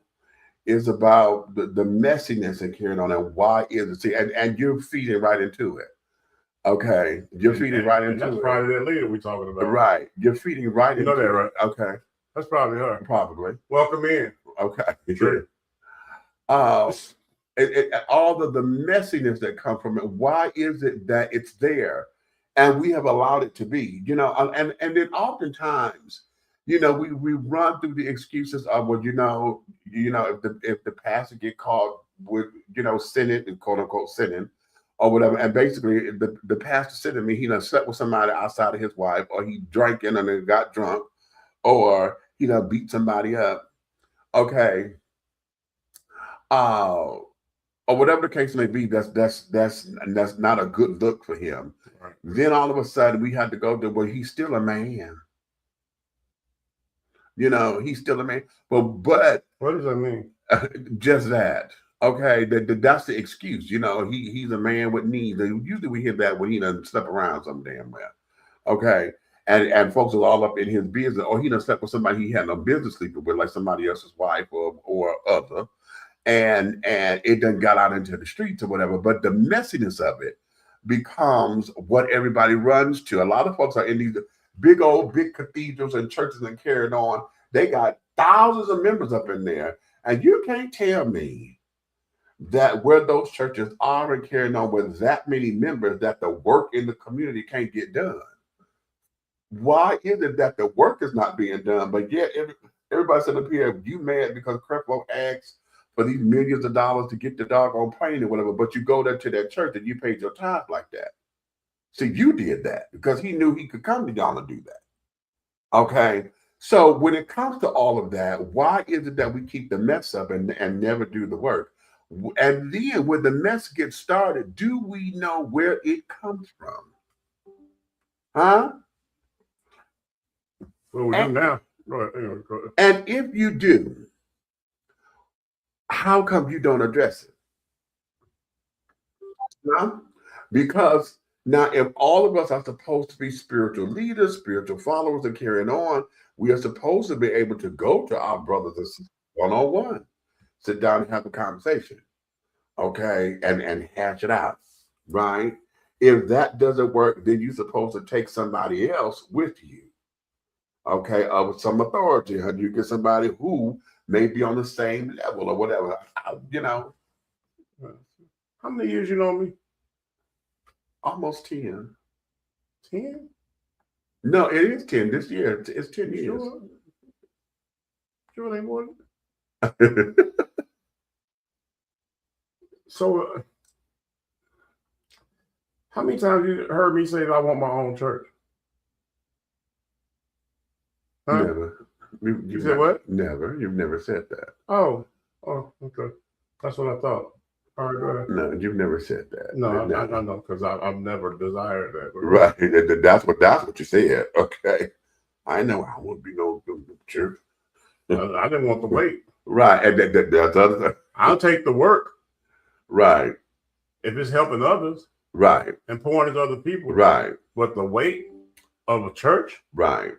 is about the messiness and carrying on, and why is it? See, and you're feeding right into it. Okay, you're feeding right into that's it. probably that leader we're talking about. Right, you're feeding right into it. You know that, right? Okay, that's probably her. Probably. Welcome in. Okay. Sure. All of the messiness that comes from it. Why is it that it's there, and we have allowed it to be? You know, and then oftentimes, you know, we run through the excuses of, well, you know, if the pastor get caught with, you know, sinning, quote unquote sinning, or whatever, and basically the pastor said to me, he done slept with somebody outside of his wife, or he drank and then got drunk, or he done beat somebody up. Okay. Or whatever the case may be, that's not a good look for him. Right. Then all of a sudden we had to go to, well, he's still a man. You know, he's still a man. But what does that mean? Just that. Okay, that's the excuse. You know, he's a man with needs. And usually we hear that when he doesn't sleep around some damn well. Okay. And folks are all up in his business, or he done slept with somebody he had no business sleeping with, like somebody else's wife or other. And it done got out into the streets or whatever. But the messiness of it becomes what everybody runs to. A lot of folks are in these big cathedrals and churches and carrying on. They got thousands of members up in there. And you can't tell me that where those churches are and carrying on with that many members, that the work in the community can't get done. Why is it that the work is not being done? But yet everybody said up here, you mad because Creflo asked for these millions of dollars to get the doggone plane or whatever, but you go there to that church and you paid your tithe like that. See, you did that because he knew he could come to y'all and do that. Okay, so when it comes to all of that, why is it that we keep the mess up and never do the work? And then when the mess gets started, do we know where it comes from? Huh? Well, we do now. Go ahead. And if you do, how come you don't address it? No? Because now, if all of us are supposed to be spiritual leaders, spiritual followers, and carrying on, we are supposed to be able to go to our brothers and sisters one-on-one, sit down and have a conversation, okay, and hash it out, right? If that doesn't work, then you're supposed to take somebody else with you, okay, of some authority. You get somebody who may be on the same level or whatever, you know. How many years you know me? Almost 10. 10? No, it is 10 this year. It's 10 years. Sure, ain't more. So, how many times you heard me say that I want my own church? Huh? Never. You said what? Never. You've never said that. Oh, okay. That's what I thought. All right, go ahead. No, you've never said that. No, I know, because I've never desired that. Right. That's what you said. Okay. I know I won't be no church. I didn't want to wait. Right. And that's other thing. I'll take the work Right. if it's helping others Right. and pouring into other people. Right. But the weight of a church, Right. I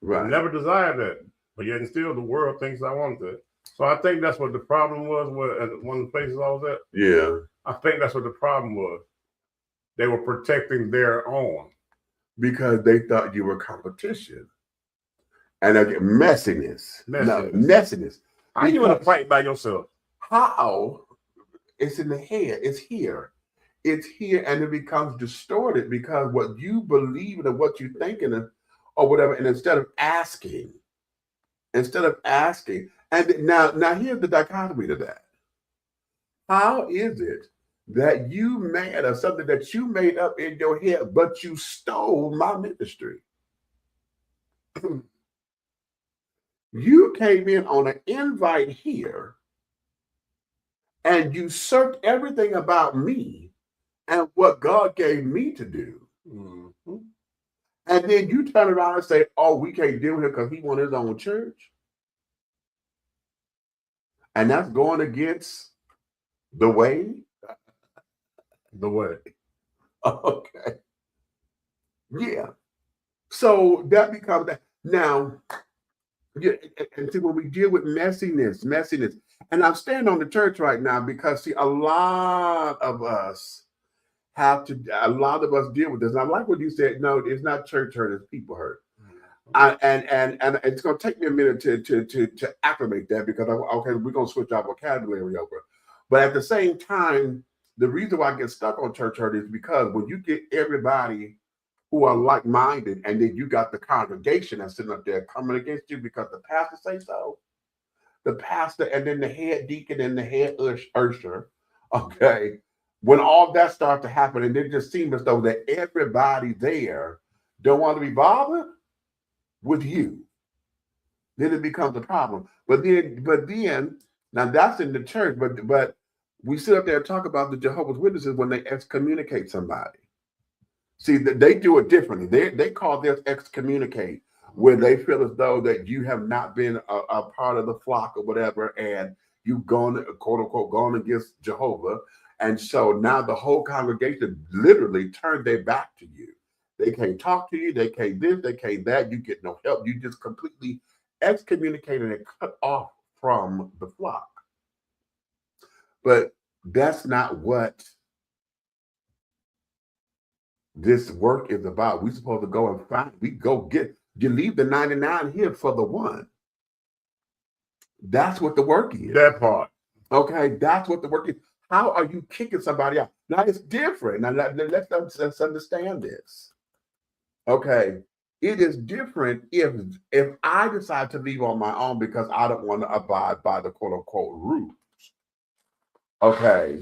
Right. never desired that. But yet and still the world thinks I wanted it. So I think that's what the problem was at one of the places I was at. Yeah. I think that's what the problem was. They were protecting their own. Because they thought you were competition. And again, messiness. No, Messiness. messiness. How you want to fight by yourself? How? It's in the head. It's here. It's here, and it becomes distorted because what you believe and what you're thinking or whatever, and instead of asking, and now here's the dichotomy to that. How is it that you mad at something that you made up in your head, but you stole my ministry? You came in on an invite here and you searched everything about me and what God gave me to do. Mm-hmm. And then you turn around and say, oh, we can't deal with him because he wants his own church. And that's going against the way. The way. Okay. Yeah. So that becomes that. Now, yeah, and see, when we deal with messiness, and I'm standing on the church right now because, see, a lot of us deal with this. And I like what you said. No, it's not church hurt, it's people hurt. And it's going to take me a minute to acclimate that because, okay, we're going to switch our vocabulary over. But at the same time, the reason why I get stuck on church hurt is because when you get everybody who are like-minded, and then you got the congregation that's sitting up there coming against you because the pastor say so, the pastor and then the head deacon and the head usher, okay, when all that starts to happen, and it just seems as though that everybody there don't want to be bothered with you, then it becomes a problem. But then, now that's in the church, but we sit up there and talk about the Jehovah's Witnesses when they excommunicate somebody. See, they do it differently. They call this excommunicate, where they feel as though that you have not been a part of the flock or whatever, and you've gone, quote unquote, gone against Jehovah. And so now the whole congregation literally turned their back to you. They can't talk to you. They can't this, they can't that. You get no help. You just completely excommunicated and cut off from the flock. But that's not what this work is about. We're supposed to go and find, you leave the 99 here for the one. That's what the work is. That part. Okay, that's what the work is. How are you kicking somebody out? Now it's different. Now let's understand this. Okay, it is different if I decide to leave on my own because I don't want to abide by the quote unquote rules. Okay.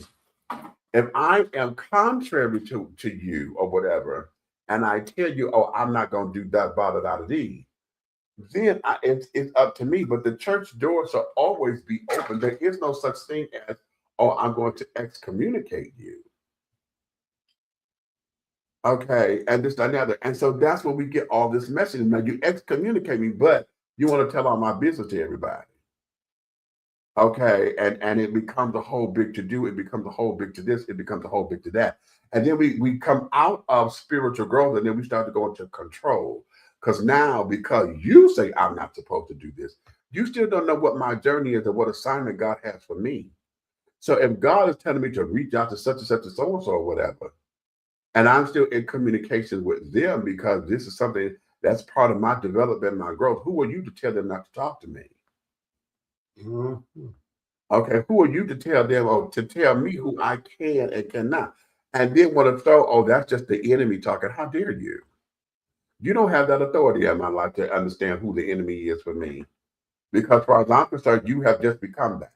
If I am contrary to you or whatever, and I tell you, oh, I'm not going to do that, blah, blah, then it's up to me. But the church doors will always be open. There is no such thing as, oh, I'm going to excommunicate you. Okay, and this, that, and the other. And so that's when we get all this message. Now, you excommunicate me, but you want to tell all my business to everybody. Okay, and it becomes a whole big to do. It becomes a whole big to this. It becomes a whole big to that. And then we come out of spiritual growth, and then we start to go into control. Because now, because you say I'm not supposed to do this, you still don't know what my journey is and what assignment God has for me. So if God is telling me to reach out to such and such and so-and-so or whatever, and I'm still in communication with them because this is something that's part of my development, my growth, who are you to tell them not to talk to me? Mm-hmm. Okay, who are you to tell them or to tell me who I can and cannot? And then want to throw, oh, that's just the enemy talking. How dare you? You don't have that authority in my life to understand who the enemy is for me. Because as far as I'm concerned, you have just become that.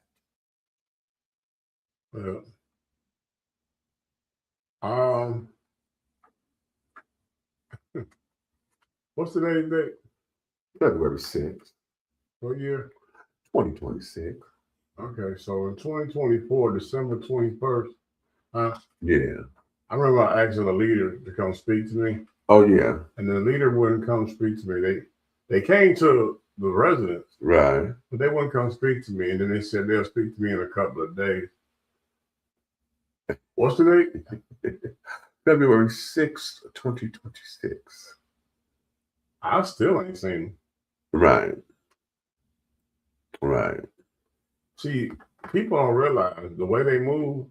What's today's date? February 6th. What year? 2026. Okay, so in 2024, December 21st, yeah. I remember asking a leader to come speak to me. Oh, yeah. And the leader wouldn't come speak to me. They came to the residence, Right. but they wouldn't come speak to me. And then they said they'll speak to me in a couple of days. What's the date? February 6th, 2026. I still ain't seen them. Right. Right. See, people don't realize the way they move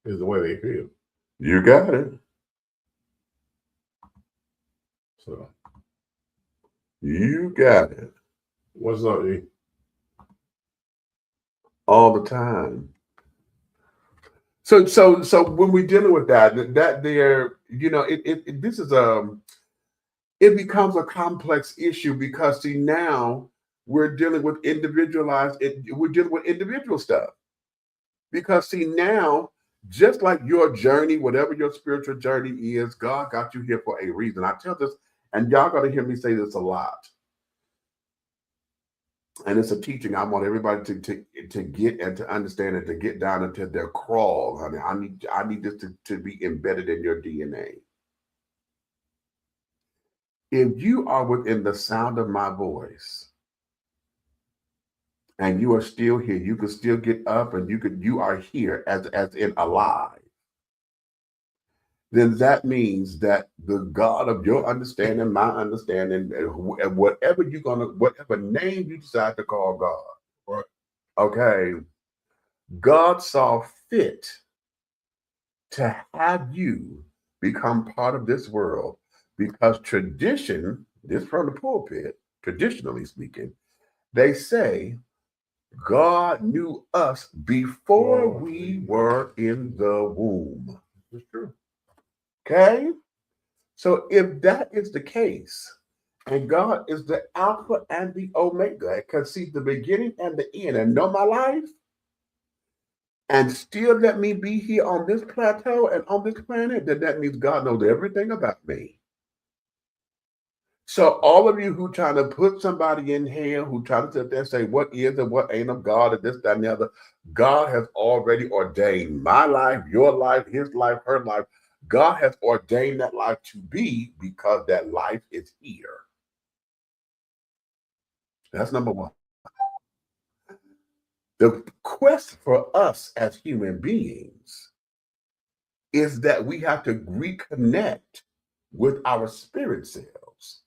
is the way they feel. You got it. So, You got it. what's up, E? All the time. So when we're dealing with that there, you know, this is it becomes a complex issue because see now we're dealing with we're dealing with individual stuff. Because see now, just like your journey, whatever your spiritual journey is, God got you here for a reason. I tell this, and y'all got to hear me say this a lot. And it's a teaching I want everybody to get and to understand and to get down into their crawl, honey. I need this to be embedded in your DNA. If you are within the sound of my voice and you are still here, you can still get up and you are here as in alive, then that means that the God of your understanding, my understanding, and whatever name you decide to call God, Right. Okay, God saw fit to have you become part of this world because tradition, this from the pulpit, traditionally speaking, they say God knew us before we were in the womb. It's true. Okay? So if that is the case, and God is the Alpha and the Omega, because see the beginning and the end, and know my life, and still let me be here on this plateau and on this planet, then that means God knows everything about me. So all of you who trying to put somebody in hell, who try to sit there and say what is and what ain't of God and this, that, and the other, God has already ordained my life, your life, his life, her life. God has ordained that life to be because that life is here. That's number one. The quest for us as human beings is that we have to reconnect with our spirit selves.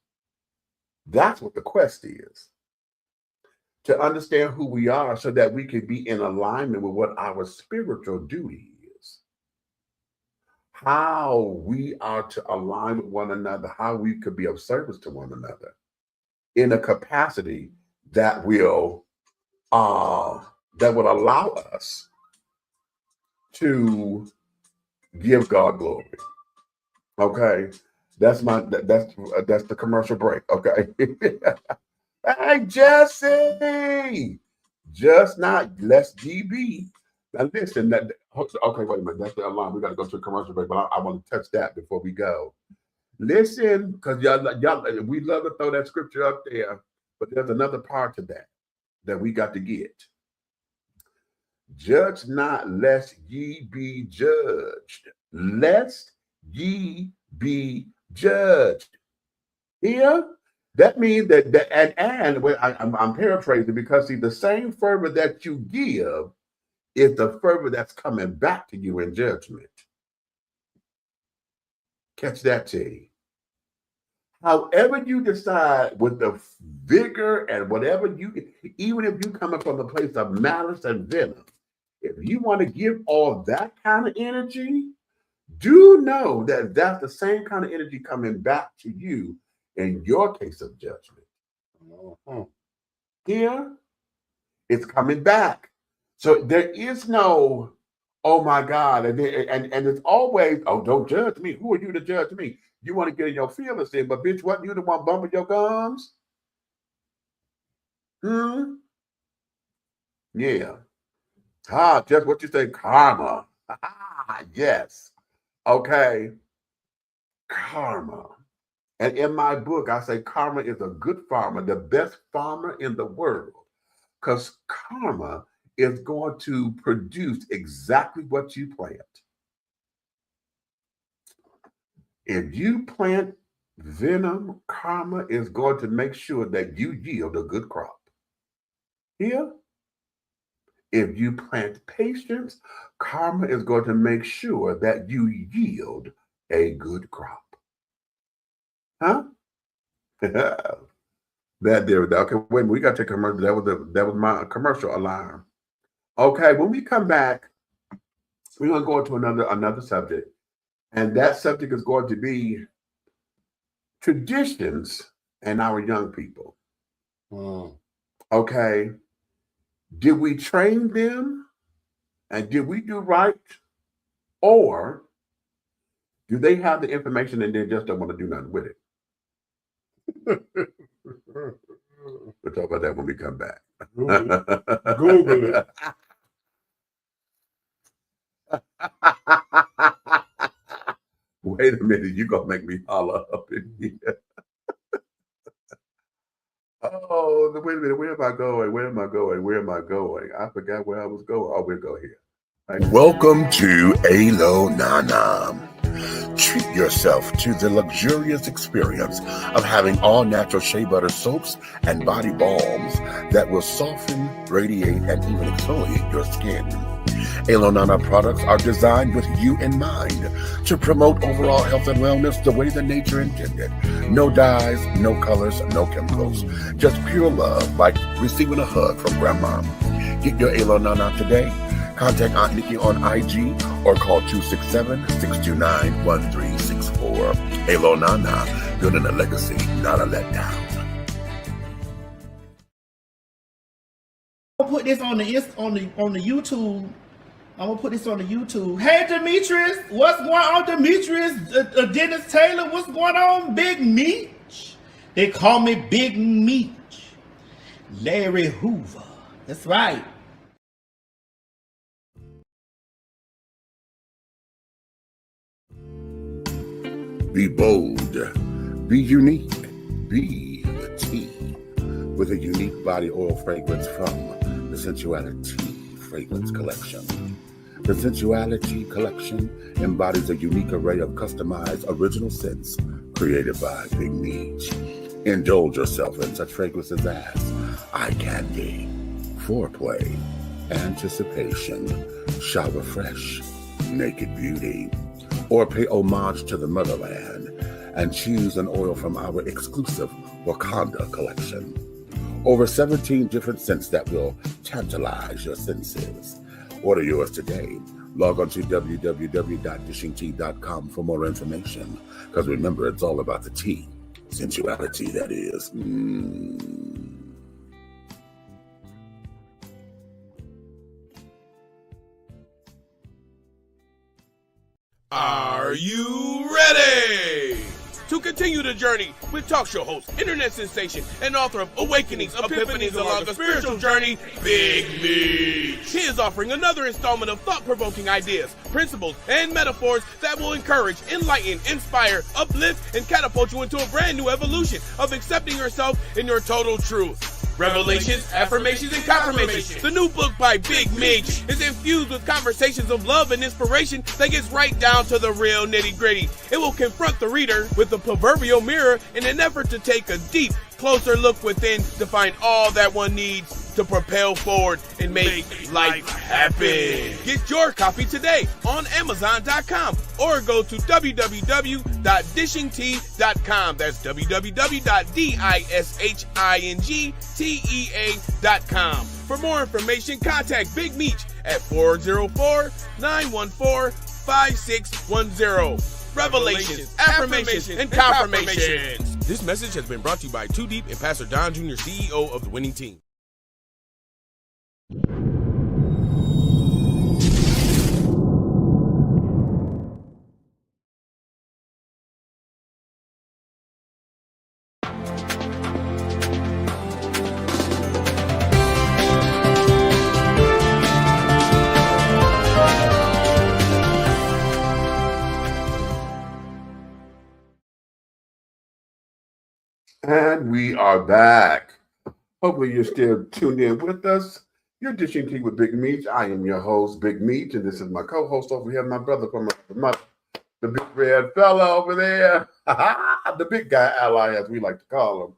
That's what the quest is. To understand who we are so that we can be in alignment with what our spiritual duty is. How we are to align with one another, how we could be of service to one another in a capacity that will allow us to give God glory. Okay, that's the commercial break. Okay. Hey Jesse, just not less GB. Now listen, okay, wait a minute. That's the alarm. We got to go to a commercial break, but I want to touch that before we go. Listen, because y'all, we love to throw that scripture up there, but there's another part to that we got to get. Judge not, lest ye be judged. Lest ye be judged. Here, that means that I'm paraphrasing because see, the same fervor that you give is the fervor that's coming back to you in judgment. Catch that, T. However you decide with the vigor and whatever even if you coming from a place of malice and venom, if you want to give all that kind of energy, do know that that's the same kind of energy coming back to you in your case of judgment. Here, it's coming back. So there is no, oh my God, and it's always, oh, don't judge me. Who are you to judge me? You want to get in your feelings in, but bitch, wasn't you the one bumping your gums? Yeah. Just what you say, karma. Yes. Okay. Karma. And in my book, I say karma is a good farmer, the best farmer in the world, because karma is going to produce exactly what you plant. If you plant Venom, karma is going to make sure that you yield a good crop. Here, if you plant patience, karma is going to make sure that you yield a good crop. Huh? That there. Okay, wait a minute. We got to commercial. That was my commercial alarm. Okay, when we come back, we're going to go into another subject, and that subject is going to be traditions and our young people. Okay, did we train them, and did we do right, or do they have the information and they just don't want to do nothing with it? We'll talk about that when we come back. Google it. Wait a minute, you're going to make me holler up in here. Oh, wait a minute, where am I going? Where am I going? Where am I going? I forgot where I was going. Oh, we'll go here. Welcome to Alo Nana. Treat yourself to the luxurious experience of having all natural shea butter soaps and body balms that will soften, radiate, and even exfoliate your skin. Alo Nana products are designed with you in mind to promote overall health and wellness the way the nature intended. No dyes, no colors, no chemicals. Just pure love, like receiving a hug from grandma. Get your Alo Nana today. Contact Aunt Nikki on IG or call 267-629-1364. Alo Nana, building a legacy, not a letdown. I'll put this on the YouTube. I'm gonna put this on the YouTube. Hey Demetrius, what's going on, Demetrius? Dennis Taylor, what's going on, Big Meech? They call me Big Meech. Larry Hoover. That's right. Be bold, be unique, be the tea. With a unique body oil fragrance from the Sensuality Fragrance Collection. The Sensuality Collection embodies a unique array of customized original scents created by Big Meech. Indulge yourself in such fragrances as eye candy, foreplay, anticipation, shower fresh, naked beauty, or pay homage to the motherland and choose an oil from our exclusive Wakanda collection. Over 17 different scents that will tantalize your senses. Order yours today. Log on to www.dishingtea.com for more information. Because remember, it's all about the tea. Sensuality, that is. Are you ready to continue the journey with talk show host, internet sensation, and author of Awakenings, Epiphanies Along a Spiritual Journey, Big Meech? He is offering another installment of thought-provoking ideas, principles, and metaphors that will encourage, enlighten, inspire, uplift, and catapult you into a brand new evolution of accepting yourself in your total truth. Revelations, Affirmations, and Confirmations. The new book by Big Meech is infused with conversations of love and inspiration that gets right down to the real nitty-gritty. It will confront the reader with the proverbial mirror in an effort to take a deep, closer look within to find all that one needs to propel forward and make life happen. Get your copy today on Amazon.com or go to www.dishingtea.com. That's www.dishingtea.com. For more information, contact Big Meech at 404-914-5610. Revelations, Affirmations, and Confirmations. This message has been brought to you by Too Deep and Pastor Don Jr., CEO of the Winning Team. And we are back. Hopefully you're still tuned in with us. You're Dishing Tea with Big Meech. I am your host, Big Meech, and this is my co-host over here, my brother from my mother, the big red fella over there, the big guy ally, as we like to call him.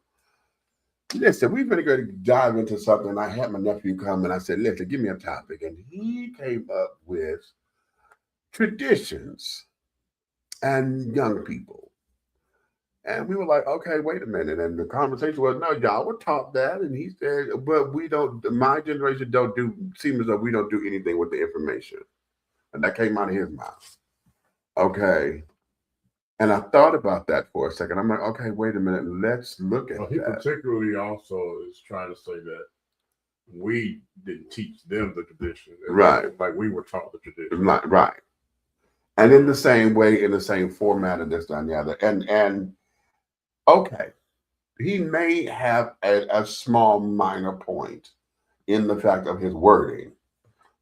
Listen, we're going to dive into something. I had my nephew come and I said, listen, give me a topic. And he came up with traditions and young people. And we were like, okay, wait a minute. And the conversation was, no, y'all were taught that. And he said, but we don't, my generation don't do, seems as though we don't do anything with the information. And that came out of his mouth. Okay. And I thought about that for a second. I'm like, okay, wait a minute. Let's look at He that. particularly also is trying to say that we didn't teach them the tradition. Right. Like we were taught the tradition. Right. And in the same way, in the same format and this and the other. And okay, he may have a small minor point in the fact of his wording,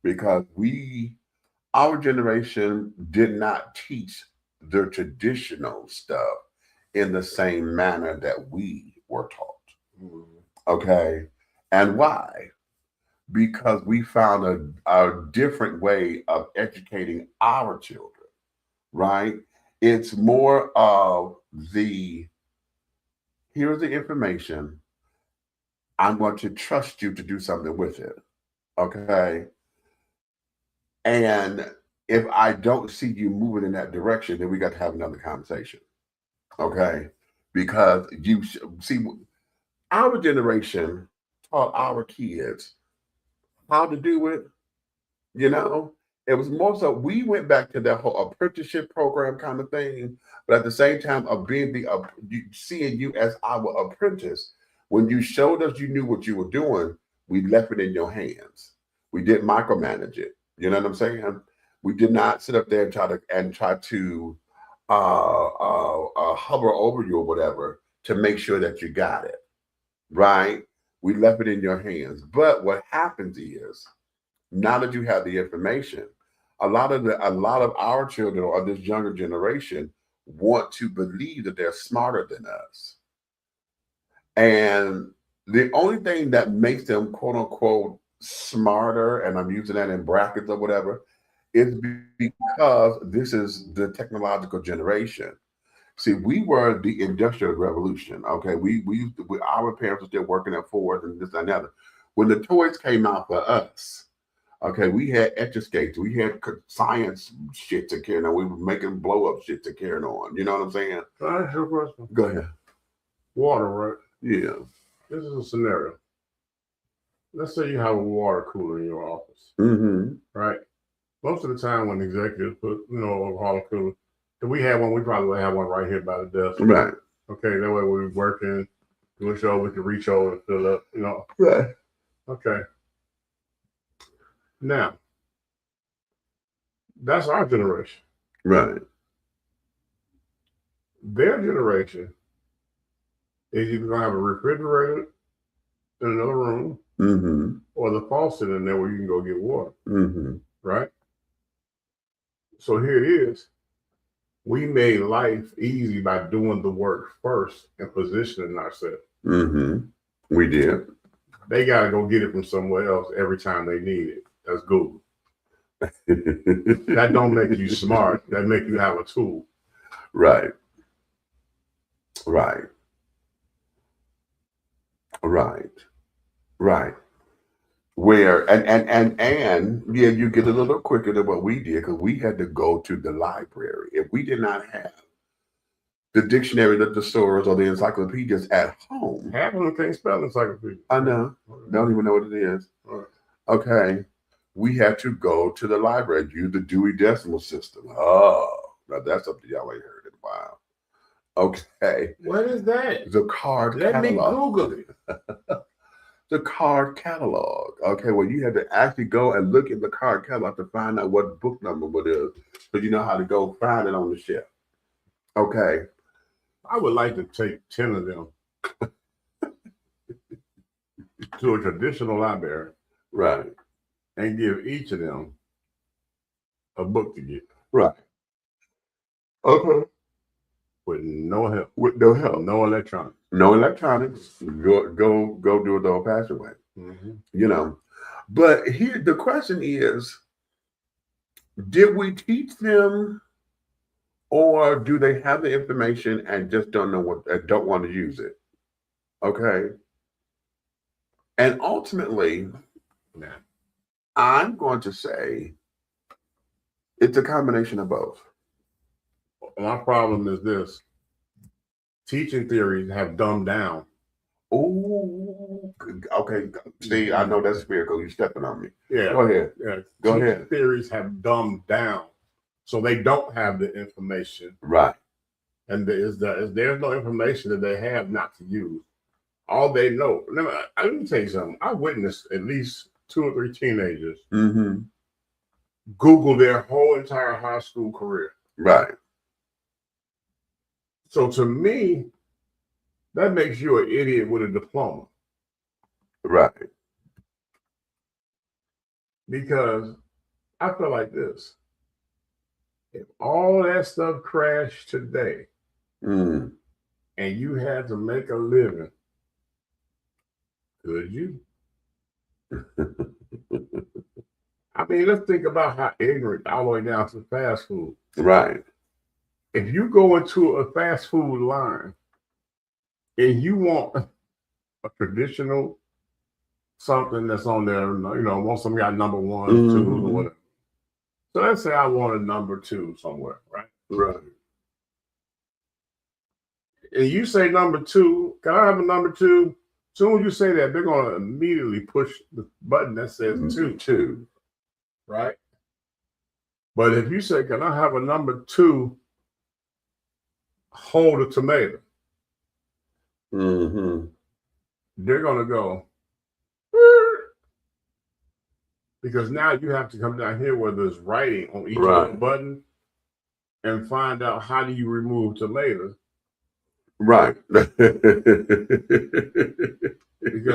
because our generation did not teach the traditional stuff in the same manner that we were taught. Okay. And why? Because we found a different way of educating our children, right? It's more of here's the information. I'm going to trust you to do something with it. Okay. And if I don't see you moving in that direction, then we got to have another conversation. Okay. Because you see, our generation taught our kids how to do it. You know, it was more so we went back to that whole apprenticeship program kind of thing. But at the same time of being seeing you as our apprentice, when you showed us you knew what you were doing, we left it in your hands. We didn't micromanage it. You know what I'm saying? We did not sit up there and try to hover over you or whatever to make sure that you got it, right? We left it in your hands. But what happens is, now that you have the information, a lot of our children or this younger generation want to believe that they're smarter than us. And the only thing that makes them quote unquote smarter, and I'm using that in brackets or whatever, is because this is the technological generation. See, we were the Industrial Revolution. Okay, our parents were still working at Ford and this and that. When the toys came out for us, okay, we had Etch-a-Skates, we had science shit to carry on. We were making blow up shit to carry on. You know what I'm saying? Can I ask you a question? Go ahead. Water, right? Yeah. This is a scenario. Let's say you have a water cooler in your office, right? Most of the time when executives put, a water cooler, if we have one, we probably have one right here by the desk. Right. Okay, that way we're working, doing show, we can reach over and fill up, Right. Okay. Now, that's our generation. Right. Their generation is either going to have a refrigerator in another room or the faucet in there where you can go get water. Right? So here it is. We made life easy by doing the work first and positioning ourselves. We did. They got to go get it from somewhere else every time they need it. That's Google. That don't make you smart. That make you have a tool. Right. Right. Right. Right. Where and yeah, you get a little quicker than what we did, because we had to go to the library. If we did not have the dictionary, the thesaurus, or the encyclopedias at home, half of them can't spell encyclopedia. I know. Don't even know what it is. Okay. We had to go to the library, use the Dewey Decimal System. Oh, now that's something y'all ain't heard in a while. Okay. What is that? The card Let me catalog. Google it. The card catalog. Okay, well, you had to actually go and look at the card catalog to find out what book number it is, so you know how to go find it on the shelf. Okay. I would like to take 10 of them to a traditional library. Right. And give each of them a book to get. Right. Okay. With no help. With no help. No electronics. No electronics. Go do it the old-fashioned way. But here the question is, did we teach them or do they have the information and just don't know what, don't want to use it? Okay. And ultimately, I'm going to say it's a combination of both. My problem is this: teaching theories have dumbed down. Oh, okay. See, I know that's spherical. You're stepping on me. Yeah. Go ahead. Yeah. Go teaching ahead. Theories have dumbed down, so they don't have the information. Right. And there's no information that they have not to use. All they know. Let me tell you something. I witnessed at least 2 or 3 teenagers Google their whole entire high school career. Right. So to me, that makes you an idiot with a diploma. Right. Because I feel like this. If all that stuff crashed today and you had to make a living, could you? I mean, let's think about how ignorant all the way down to fast food. Right. If you go into a fast food line and you want a traditional something that's on there, you know, want some got number 1, 2, or whatever. So let's say I want a number 2 somewhere, right? Right. And you say number 2, can I have a number 2? As soon as you say that, they're going to immediately push the button that says 2, right? But if you say, can I have a number 2 hold a tomato? They're going to go, because now you have to come down here where there's writing on each button and find out how do you remove tomatoes. Right. Because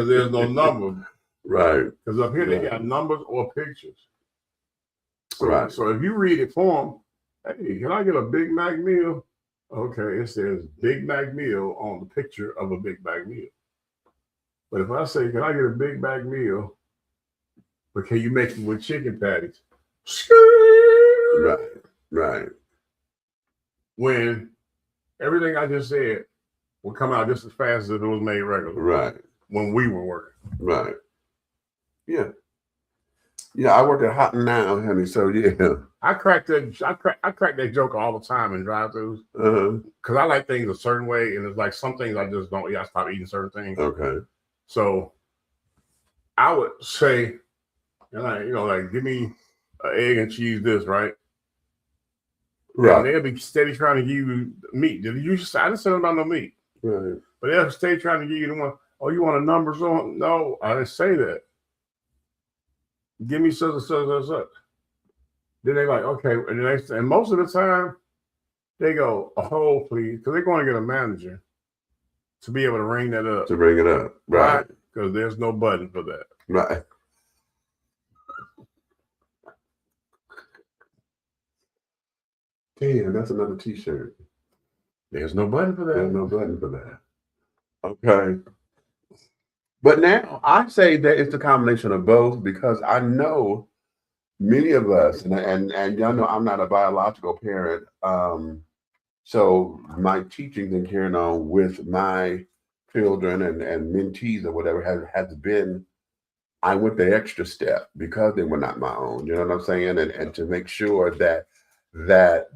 there's no number. Right. Because up here they got numbers or pictures. So, Right. So if you read it for them, hey, can I get a Big Mac meal? Okay, it says Big Mac meal on the picture of a Big Mac meal. But if I say, can I get a Big Mac meal? But can you make it with chicken patties? Right. Right. When everything I just said would come out just as fast as it was made regular. Right. When we were working. Right. Yeah. Yeah, I work at Hot and Now, honey. So yeah. I crack that joke all the time in drive-thrus. Because I like things a certain way, and it's like some things I just don't. I stop eating certain things. Okay. So I would say, like, give me an egg and cheese this, right? Right. And they'll be steady trying to give you meat. I didn't say about no meat. Right. But they'll stay trying to give you the one. Oh, you want a number? So no, I didn't say that. Give me such and such and such. Then they like, okay, and most of the time they go, a hold, please, because they're going to get a manager to be able to ring that up. To bring it up, right? Because there's no button for that, right? Damn, that's another T-shirt. There's no button for that. There's no button for that. Okay. But now I say that it's a combination of both, because I know many of us, and y'all know I'm not a biological parent, so my teaching and carrying on with my children and mentees or whatever has been, I went the extra step because they were not my own. You know what I'm saying? And to make sure that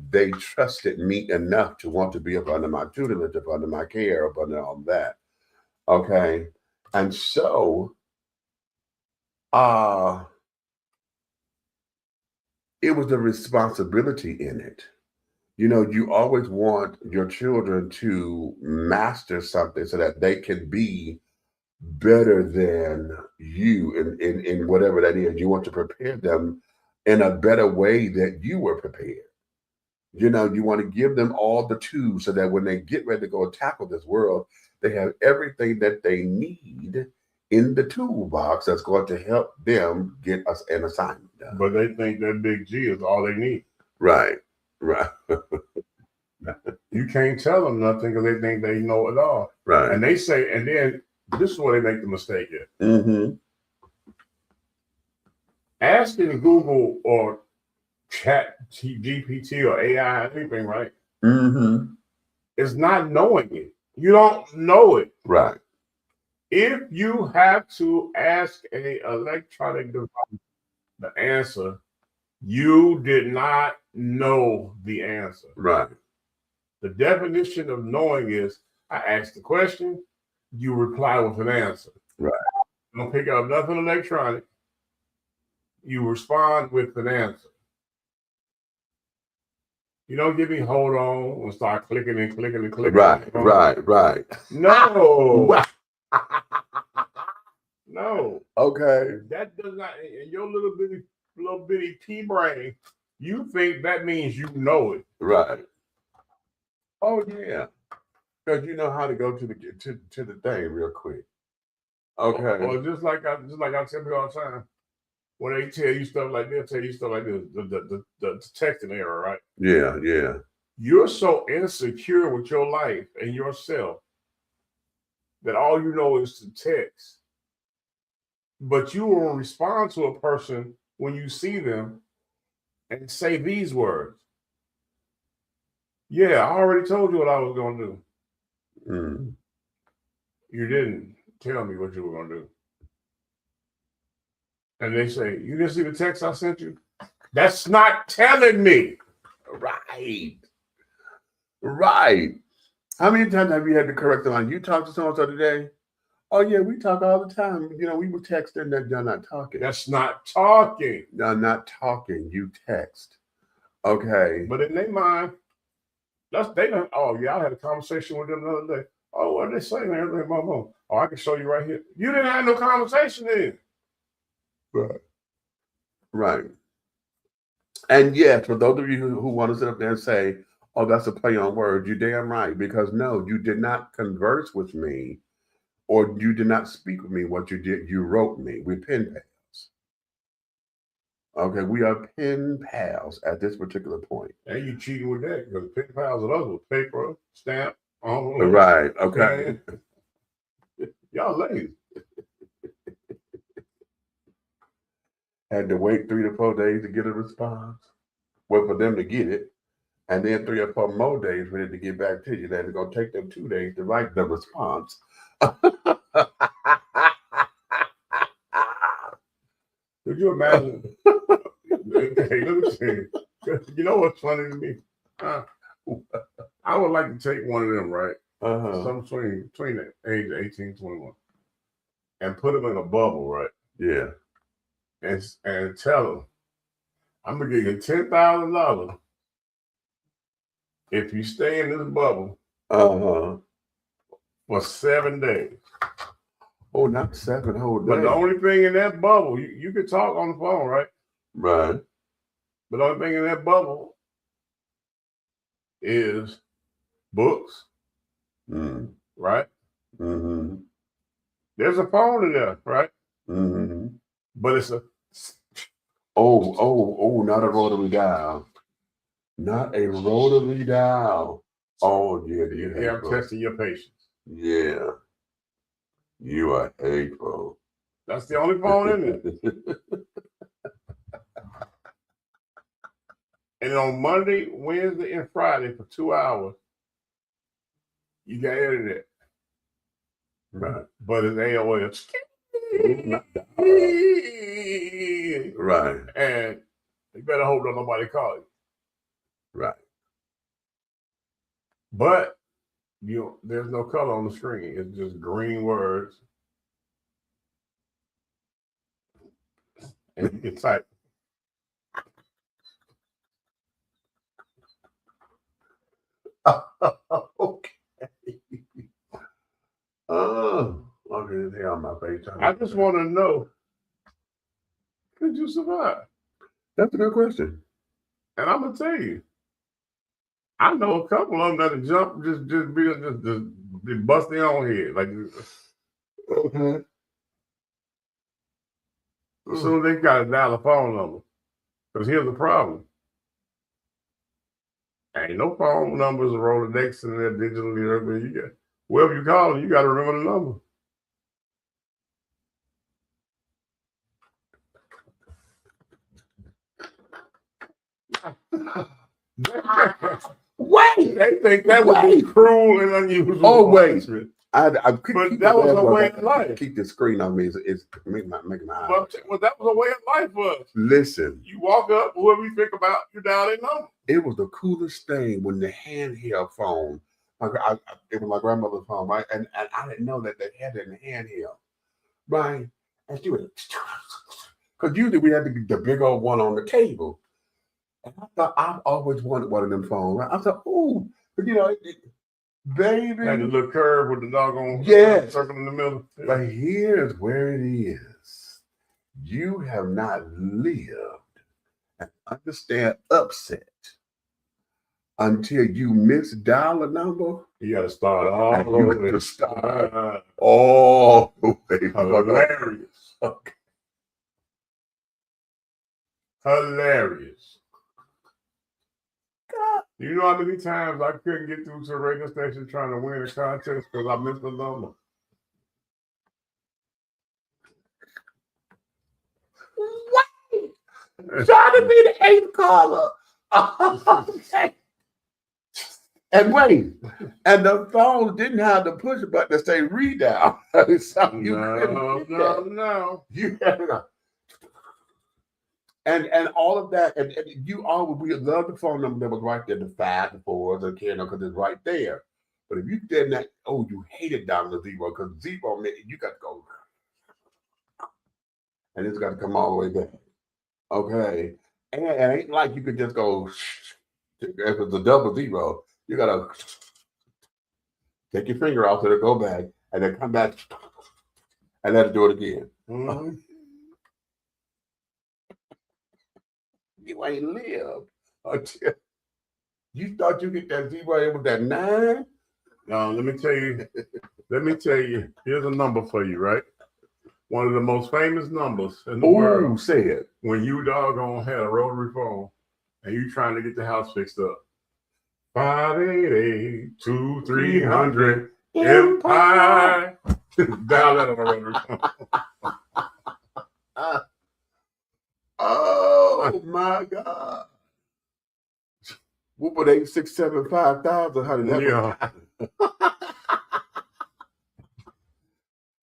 they trusted me enough to want to be up under my tutelage, up under my care, up under all that. Okay. And so, it was the responsibility in it. You know, you always want your children to master something so that they can be better than you in whatever that is. You want to prepare them in a better way that you were prepared. You know, you want to give them all the tools so that when they get ready to go tackle this world, they have everything that they need in the toolbox that's going to help them get us an assignment done. But they think that big G is all they need. Right, right. You can't tell them nothing because they think they know it all. Right. And they say, and then this is where they make the mistake at. Mm-hmm. Asking Google or Chat GPT or AI anything, right? Mm-hmm. It's not knowing it. You don't know it. Right. If you have to ask a electronic device the answer, you did not know the answer. Right. The definition of knowing is I ask the question, you reply with an answer. Right. Don't pick up nothing electronic. You respond with an answer. You don't give me hold on and start clicking and clicking and clicking. Right. No. No. Okay. That does not, in your little bitty pea brain, you think that means you know it. Right. Oh yeah. Because you know how to go to the thing real quick. Okay. Or just like I tell people all the time, when they tell you stuff like this, the texting error, right? Yeah. You're so insecure with your life and yourself that all you know is to text. But you will respond to a person when you see them and say these words. Yeah, I already told you what I was going to do. Mm. You didn't tell me what you were going to do. And they say, you didn't see the text I sent you? That's not telling me. Right. How many times have you had to correct them on you talked to someone today? Oh yeah, we talk all the time. You know, we were texting that you're not talking. That's not talking. You're not talking. You text. Okay. But in their mind, they don't. Oh yeah, I had a conversation with them the other day. Oh, what are they saying? Everything, oh, I can show you right here. You didn't have no conversation then. Right. And yes, for those of you who want to sit up there and say, "Oh, that's a play on words," you're damn right. Because no, you did not converse with me. Or you did not speak with me. What you did, you wrote me. We're pen pals. Okay, we are pen pals at this particular point. And you cheating with that because pen pals with us with paper, stamp, right. Okay. Y'all lazy. Had to wait 3 to 4 days to get a response. Well, for them to get it, and then 3 or 4 more days for it to get back to you. Then it's gonna take them 2 days to write the response. Could you imagine? Hey, let me see. You know what's funny to me? I would like to take one of them, right? Some between the age of 18 and 21, and put them in a bubble, right? Yeah. And tell them, I'm gonna give you $10,000 if you stay in this bubble for 7 days. Oh, not 7 whole days. But the only thing in that bubble, you can talk on the phone, right? Right. But the only thing in that bubble is books, right? Mm-hmm. There's a phone in there, right? Mm-hmm. But it's a not a rotary dial. Not a rotary dial. Oh yeah, yeah, I'm testing your patience. Yeah. You are hateful. That's the only phone in there. And on Monday, Wednesday, and Friday for 2 hours, you got internet. Right. But it's AOL. Right. And you better hope that nobody call you. Right. But there's no color on the screen. It's just green words. And you can type. Okay. Okay, they on my face. I just want to know, could you survive? That's a good question. And I'm gonna tell you, I know a couple of them that'll jump, just bust their own head. Like, okay. As soon as they got to dial a phone number. Because here's the problem. Ain't no phone numbers are Rolodex and they're digitally. You got, whoever you call them, you got to remember the number. Wait. They think that would be cruel and unusual. Oh, wait. punishment. I But that was a way of life. Keep the screen on me. It's making my eyes. But that was a way of life for us. Listen. You walk up, whoever you think about, you dial their number. It was the coolest thing when the handheld phone. It was my grandmother's phone, right? And I didn't know that they had it in the handheld, right? And she was, because usually we had the big old one on the table. And I thought I've always wanted one of them phones, right? I thought, ooh, but baby. Had the little curve with the doggone circle in the middle. But here's where it is. You have not lived and understand upset until you misdial a number. You got to start all over. To start all the way. Hilarious. Okay. Hilarious. God. You know how many times I couldn't get through to a radio station trying to win a contest because I missed the number? What? Trying to be the 8th caller. Okay. And wait, and the phone didn't have the push button to say redial. So you No. You had to, and all of that, and we love the phone number that was right there, the 5, the 4s, the because it's right there. But if you did that, you hated down the 0 because 0 meant you got to go, and it's got to come all the way back. Okay, and it ain't like you could just go. If it's a double 0. You gotta take your finger off so it'll go back and then come back and let it do it again. Mm-hmm. You ain't lived until you thought you get that 0 with that 9. No, let me tell you, here's a number for you, right? One of the most famous numbers in the world. Say it. When you doggone had a rotary phone and you trying to get the house fixed up. 588-2300 Empire. Dial that on a rotary phone. Oh my God. What would 8675000? How did that work?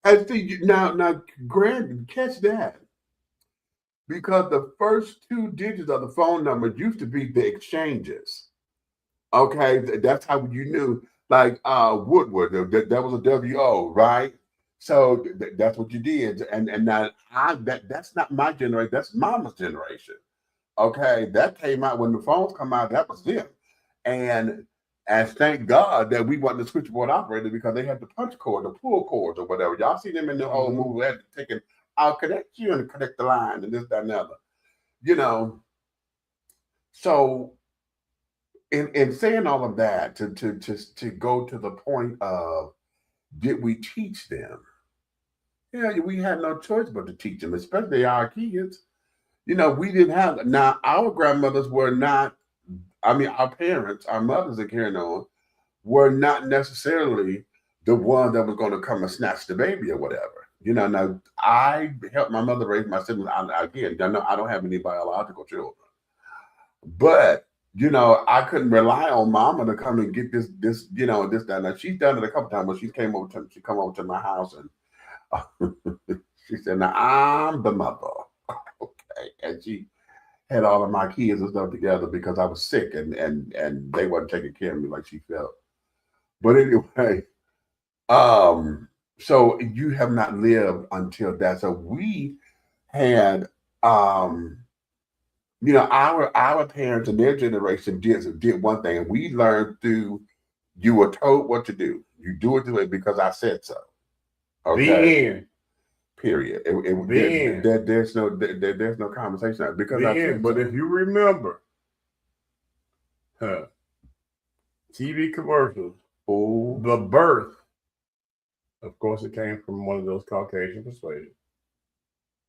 And see, now, Grant, catch that. Because the first 2 digits of the phone number used to be the exchanges. Okay, that's how you knew, like Woodward, that was a WO, right? So that's what you did. And now that's not my generation, that's Mama's generation. Okay, that came out when the phones come out, that was them. And thank God that we wasn't the switchboard operator because they had the punch cord, the pull cords or whatever. Y'all see them in the old movie, they had to take it, I'll connect you and connect the line and this, that, and the other. So in saying all of that, to go to the point of, did we teach them? Yeah, we had no choice but to teach them, especially our kids. We didn't have, now our grandmothers were not, our parents, our mothers that carrying on, were not necessarily the one that was going to come and snatch the baby or whatever. Now I helped my mother raise my siblings. Again, I don't have any biological children, but I couldn't rely on Mama to come and get this, this, that. Now she's done it a couple times when she come over to my house and she said, "Now I'm the mother." Okay, and she had all of my kids and stuff together because I was sick and they wasn't taking care of me like she felt. But anyway, so you have not lived until that. So we had our parents and their generation did one thing, and we learned through, you were told what to do. You do it because I said so. Okay. The end. Period. There's no conversation because I said But so. if you remember, TV commercials, the birth, of course, it came from one of those Caucasian persuaded.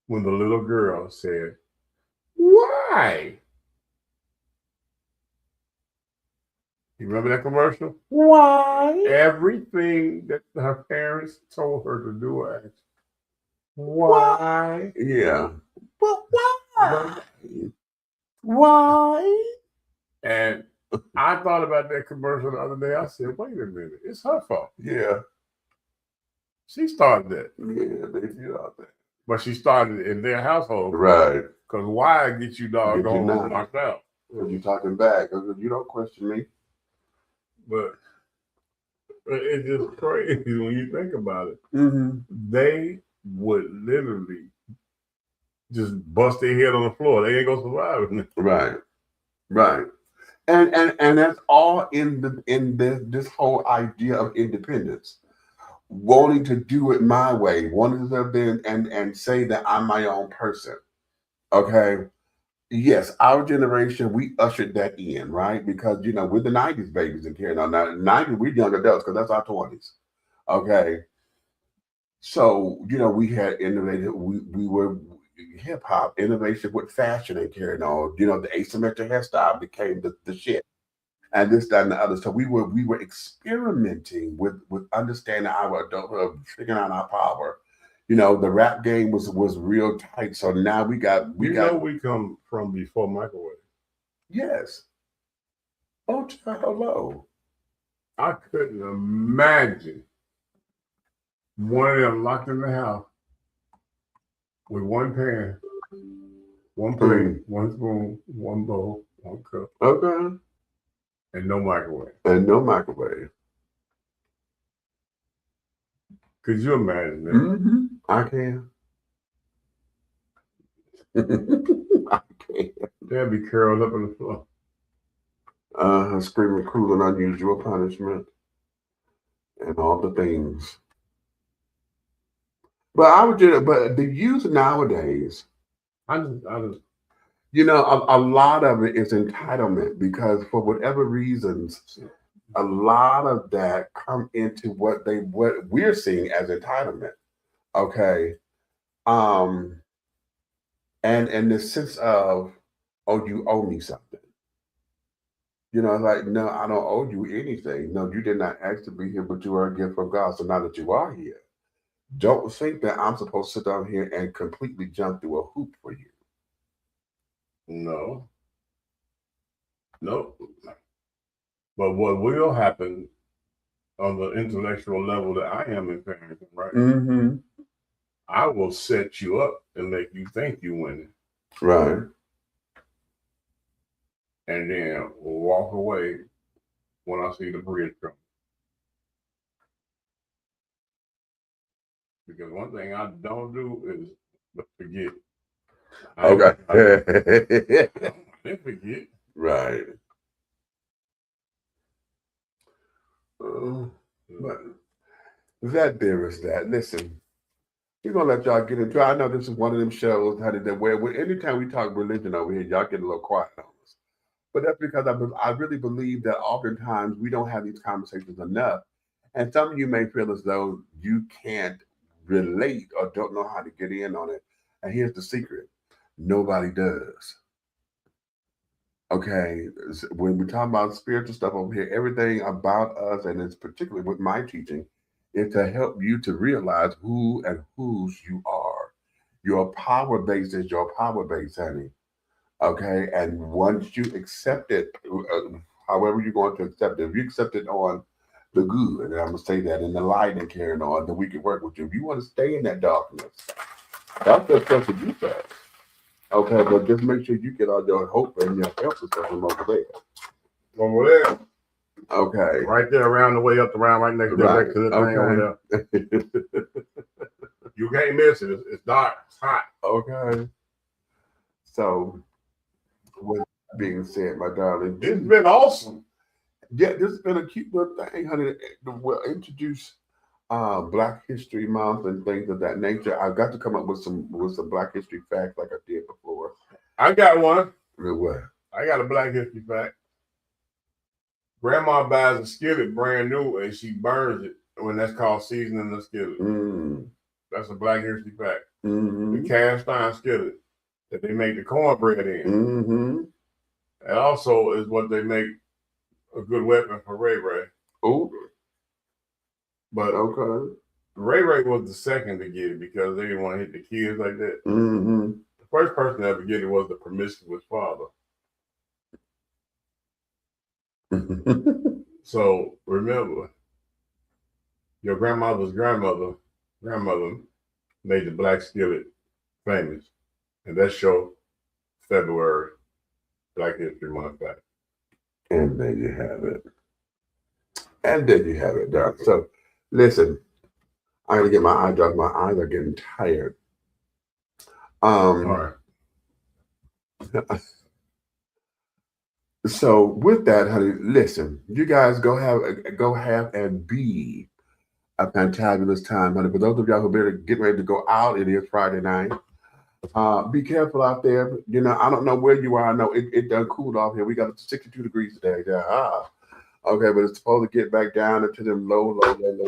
When the little girl said, "Why?" You remember that commercial? Why? Everything that her parents told her to do, I asked, why? Yeah. But why? Why? And I thought about that commercial the other day. I said, wait a minute, it's her fault. Yeah. She started that. Yeah, they did all that. But she started it in their household. Right. Because why get you doggone knocked out? Because you're talking back. You don't question me. But it's just crazy when you think about it. Mm-hmm. They would literally just bust their head on the floor. They ain't gonna survive. Right. Right. And that's all in this whole idea of independence. Wanting to do it my way, wanting to then and say that I'm my own person. Okay. Yes, our generation, we ushered that in, right? Because we're the 90s babies and carrying on. Now, 90s, we're young adults because that's our 20s. Okay. So, we had innovated, we were hip hop, innovation with fashion and carrying on. The asymmetric hairstyle became the shit. And this, that, and the other. So we were experimenting with understanding our adulthood, figuring out our power. The rap game was real tight. So now we come from before microwave. Yes. Oh, hello. I couldn't imagine one of them locked in the house with one pan, one plate, one spoon, one bowl, one cup. Okay. And no microwave. Could you imagine that? Mm-hmm. I can. I can. They'll be curled up on the floor. Screaming cruel and unusual punishment. And all the things. But the youth nowadays, I just a lot of it is entitlement because for whatever reasons, a lot of that come into what we're seeing as entitlement. Okay. And the sense of, oh, you owe me something. Like, no, I don't owe you anything. No, you did not ask to be here, but you are a gift from God. So now that you are here, don't think that I'm supposed to sit down here and completely jump through a hoop for you. No. But what will happen on the intellectual level that I am in parenting, right? Mm-hmm. I will set you up and make you think you winning. Right. And then walk away when I see the bridge come. Because one thing I don't do is forget. Okay. I didn't forget. Right. But that there is that. Listen, we're gonna let y'all get into it. I know this is one of them shows where anytime we talk religion over here, y'all get a little quiet on us. But that's because I really believe that oftentimes we don't have these conversations enough. And some of you may feel as though you can't relate or don't know how to get in on it. And here's the secret. Nobody does. Okay, when we talk about spiritual stuff over here, everything about us, and it's particularly with my teaching, is to help you to realize who and whose you are. Your power base is your power base, honey. Okay, and once you accept it, however you're going to accept it, if you accept it on the good, and I'm going to say that in the light and carrying on, then we can work with you. If you want to stay in that darkness, that's the stuff that you say. Okay, but just make sure you get all your hope and your help and stuff from over there. Over there. Okay. Right there, around the way up the round, right next to Right. the thing over there. You can't miss it. It's dark. It's hot. Okay. So, with that being said, my darling, it's been awesome. Yeah, this has been a cute little thing, honey. We'll introduce Black History Month and things of that nature. I got to come up with some Black History facts like I did before. I got one. What? I got a Black History fact. Grandma buys a skillet brand new and she burns it when that's called seasoning the skillet. That's a Black History fact. The cast iron skillet that they make the cornbread in. And also is what they make a good weapon for Ray Ray. Oh. But Ray Ray was the second to get it because they didn't want to hit the kids like that. The first person to ever get it was the promiscuous father. So remember, your grandmother's grandmother made the black skillet famous, and that show February Black History Month back. And there you have it. And there you have it, Doc. So listen, I gotta get my eye dropped. My eyes are getting tired. All right. So with that, honey, listen, you guys go have and be a fantabulous time, honey. For those of y'all who better get ready to go out, it is Friday night. Be careful out there. You know, I don't know where you are. I know it done cooled off here. We got 62 degrees today. Yeah. Okay, but it's supposed to get back down into them low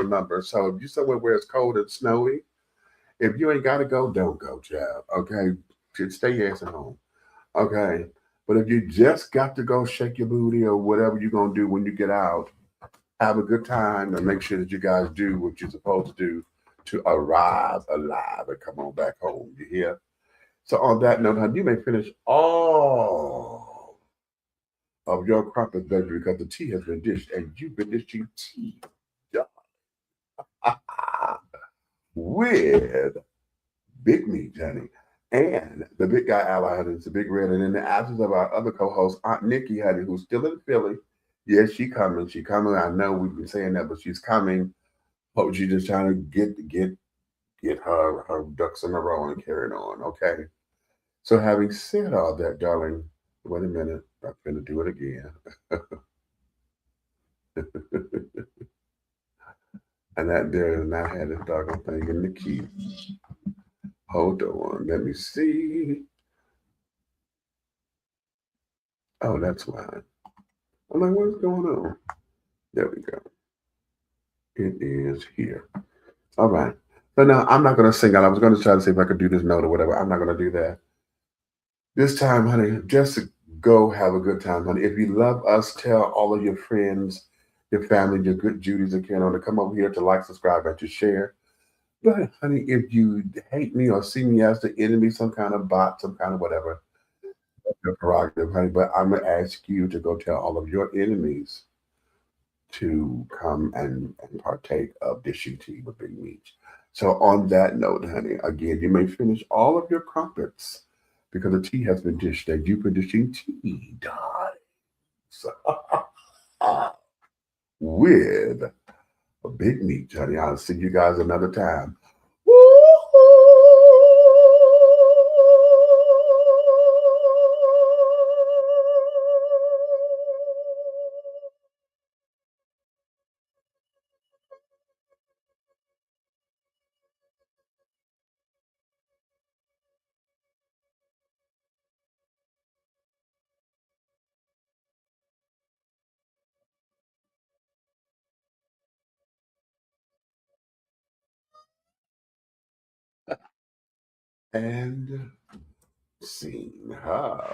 numbers. So if you're somewhere where it's cold and snowy, if you ain't got to go, don't go, child. Okay, should stay your ass at home. Okay, but if you just got to go shake your booty or whatever you're gonna do when you get out, have a good time and make sure that you guys do what you're supposed to do to arrive alive and come on back home. You hear? So on that note, honey, you may finish all of your crumpets, baby, because the tea has been dished and you've been dishing tea with Big Meat, honey. And the big guy ally, honey, is the Big Red. And in the absence of our other co-host, Aunt Nikki, honey, who's still in Philly. Yes, she coming. She coming. I know we've been saying that, but she's coming. Hope she's just trying to get her ducks in a row and carry it on. Okay. So having said all that, darling, wait a minute. I'm gonna do it again. And that there and I had this doggone thing in the key. Hold on, let me see. Oh, that's why. I'm like, what's going on? There we go. It is here. All right. So now I'm not gonna sing out. I was gonna try to see if I could do this note or whatever. I'm not gonna do that. This time, honey, just go have a good time, honey. If you love us, tell all of your friends, your family, your good Judies and Ken to come over here to like, subscribe, and to share. But honey, if you hate me or see me as the enemy, some kind of bot, some kind of whatever, that's your prerogative, honey. But I'm gonna ask you to go tell all of your enemies to come and partake of dishing tea with Big Meat. So on that note, honey, again, you may finish all of your crumpets because the tea has been dished and you've been dishing tea, darling. So, with a Big Meat, honey. I'll see you guys another time. And scene. How?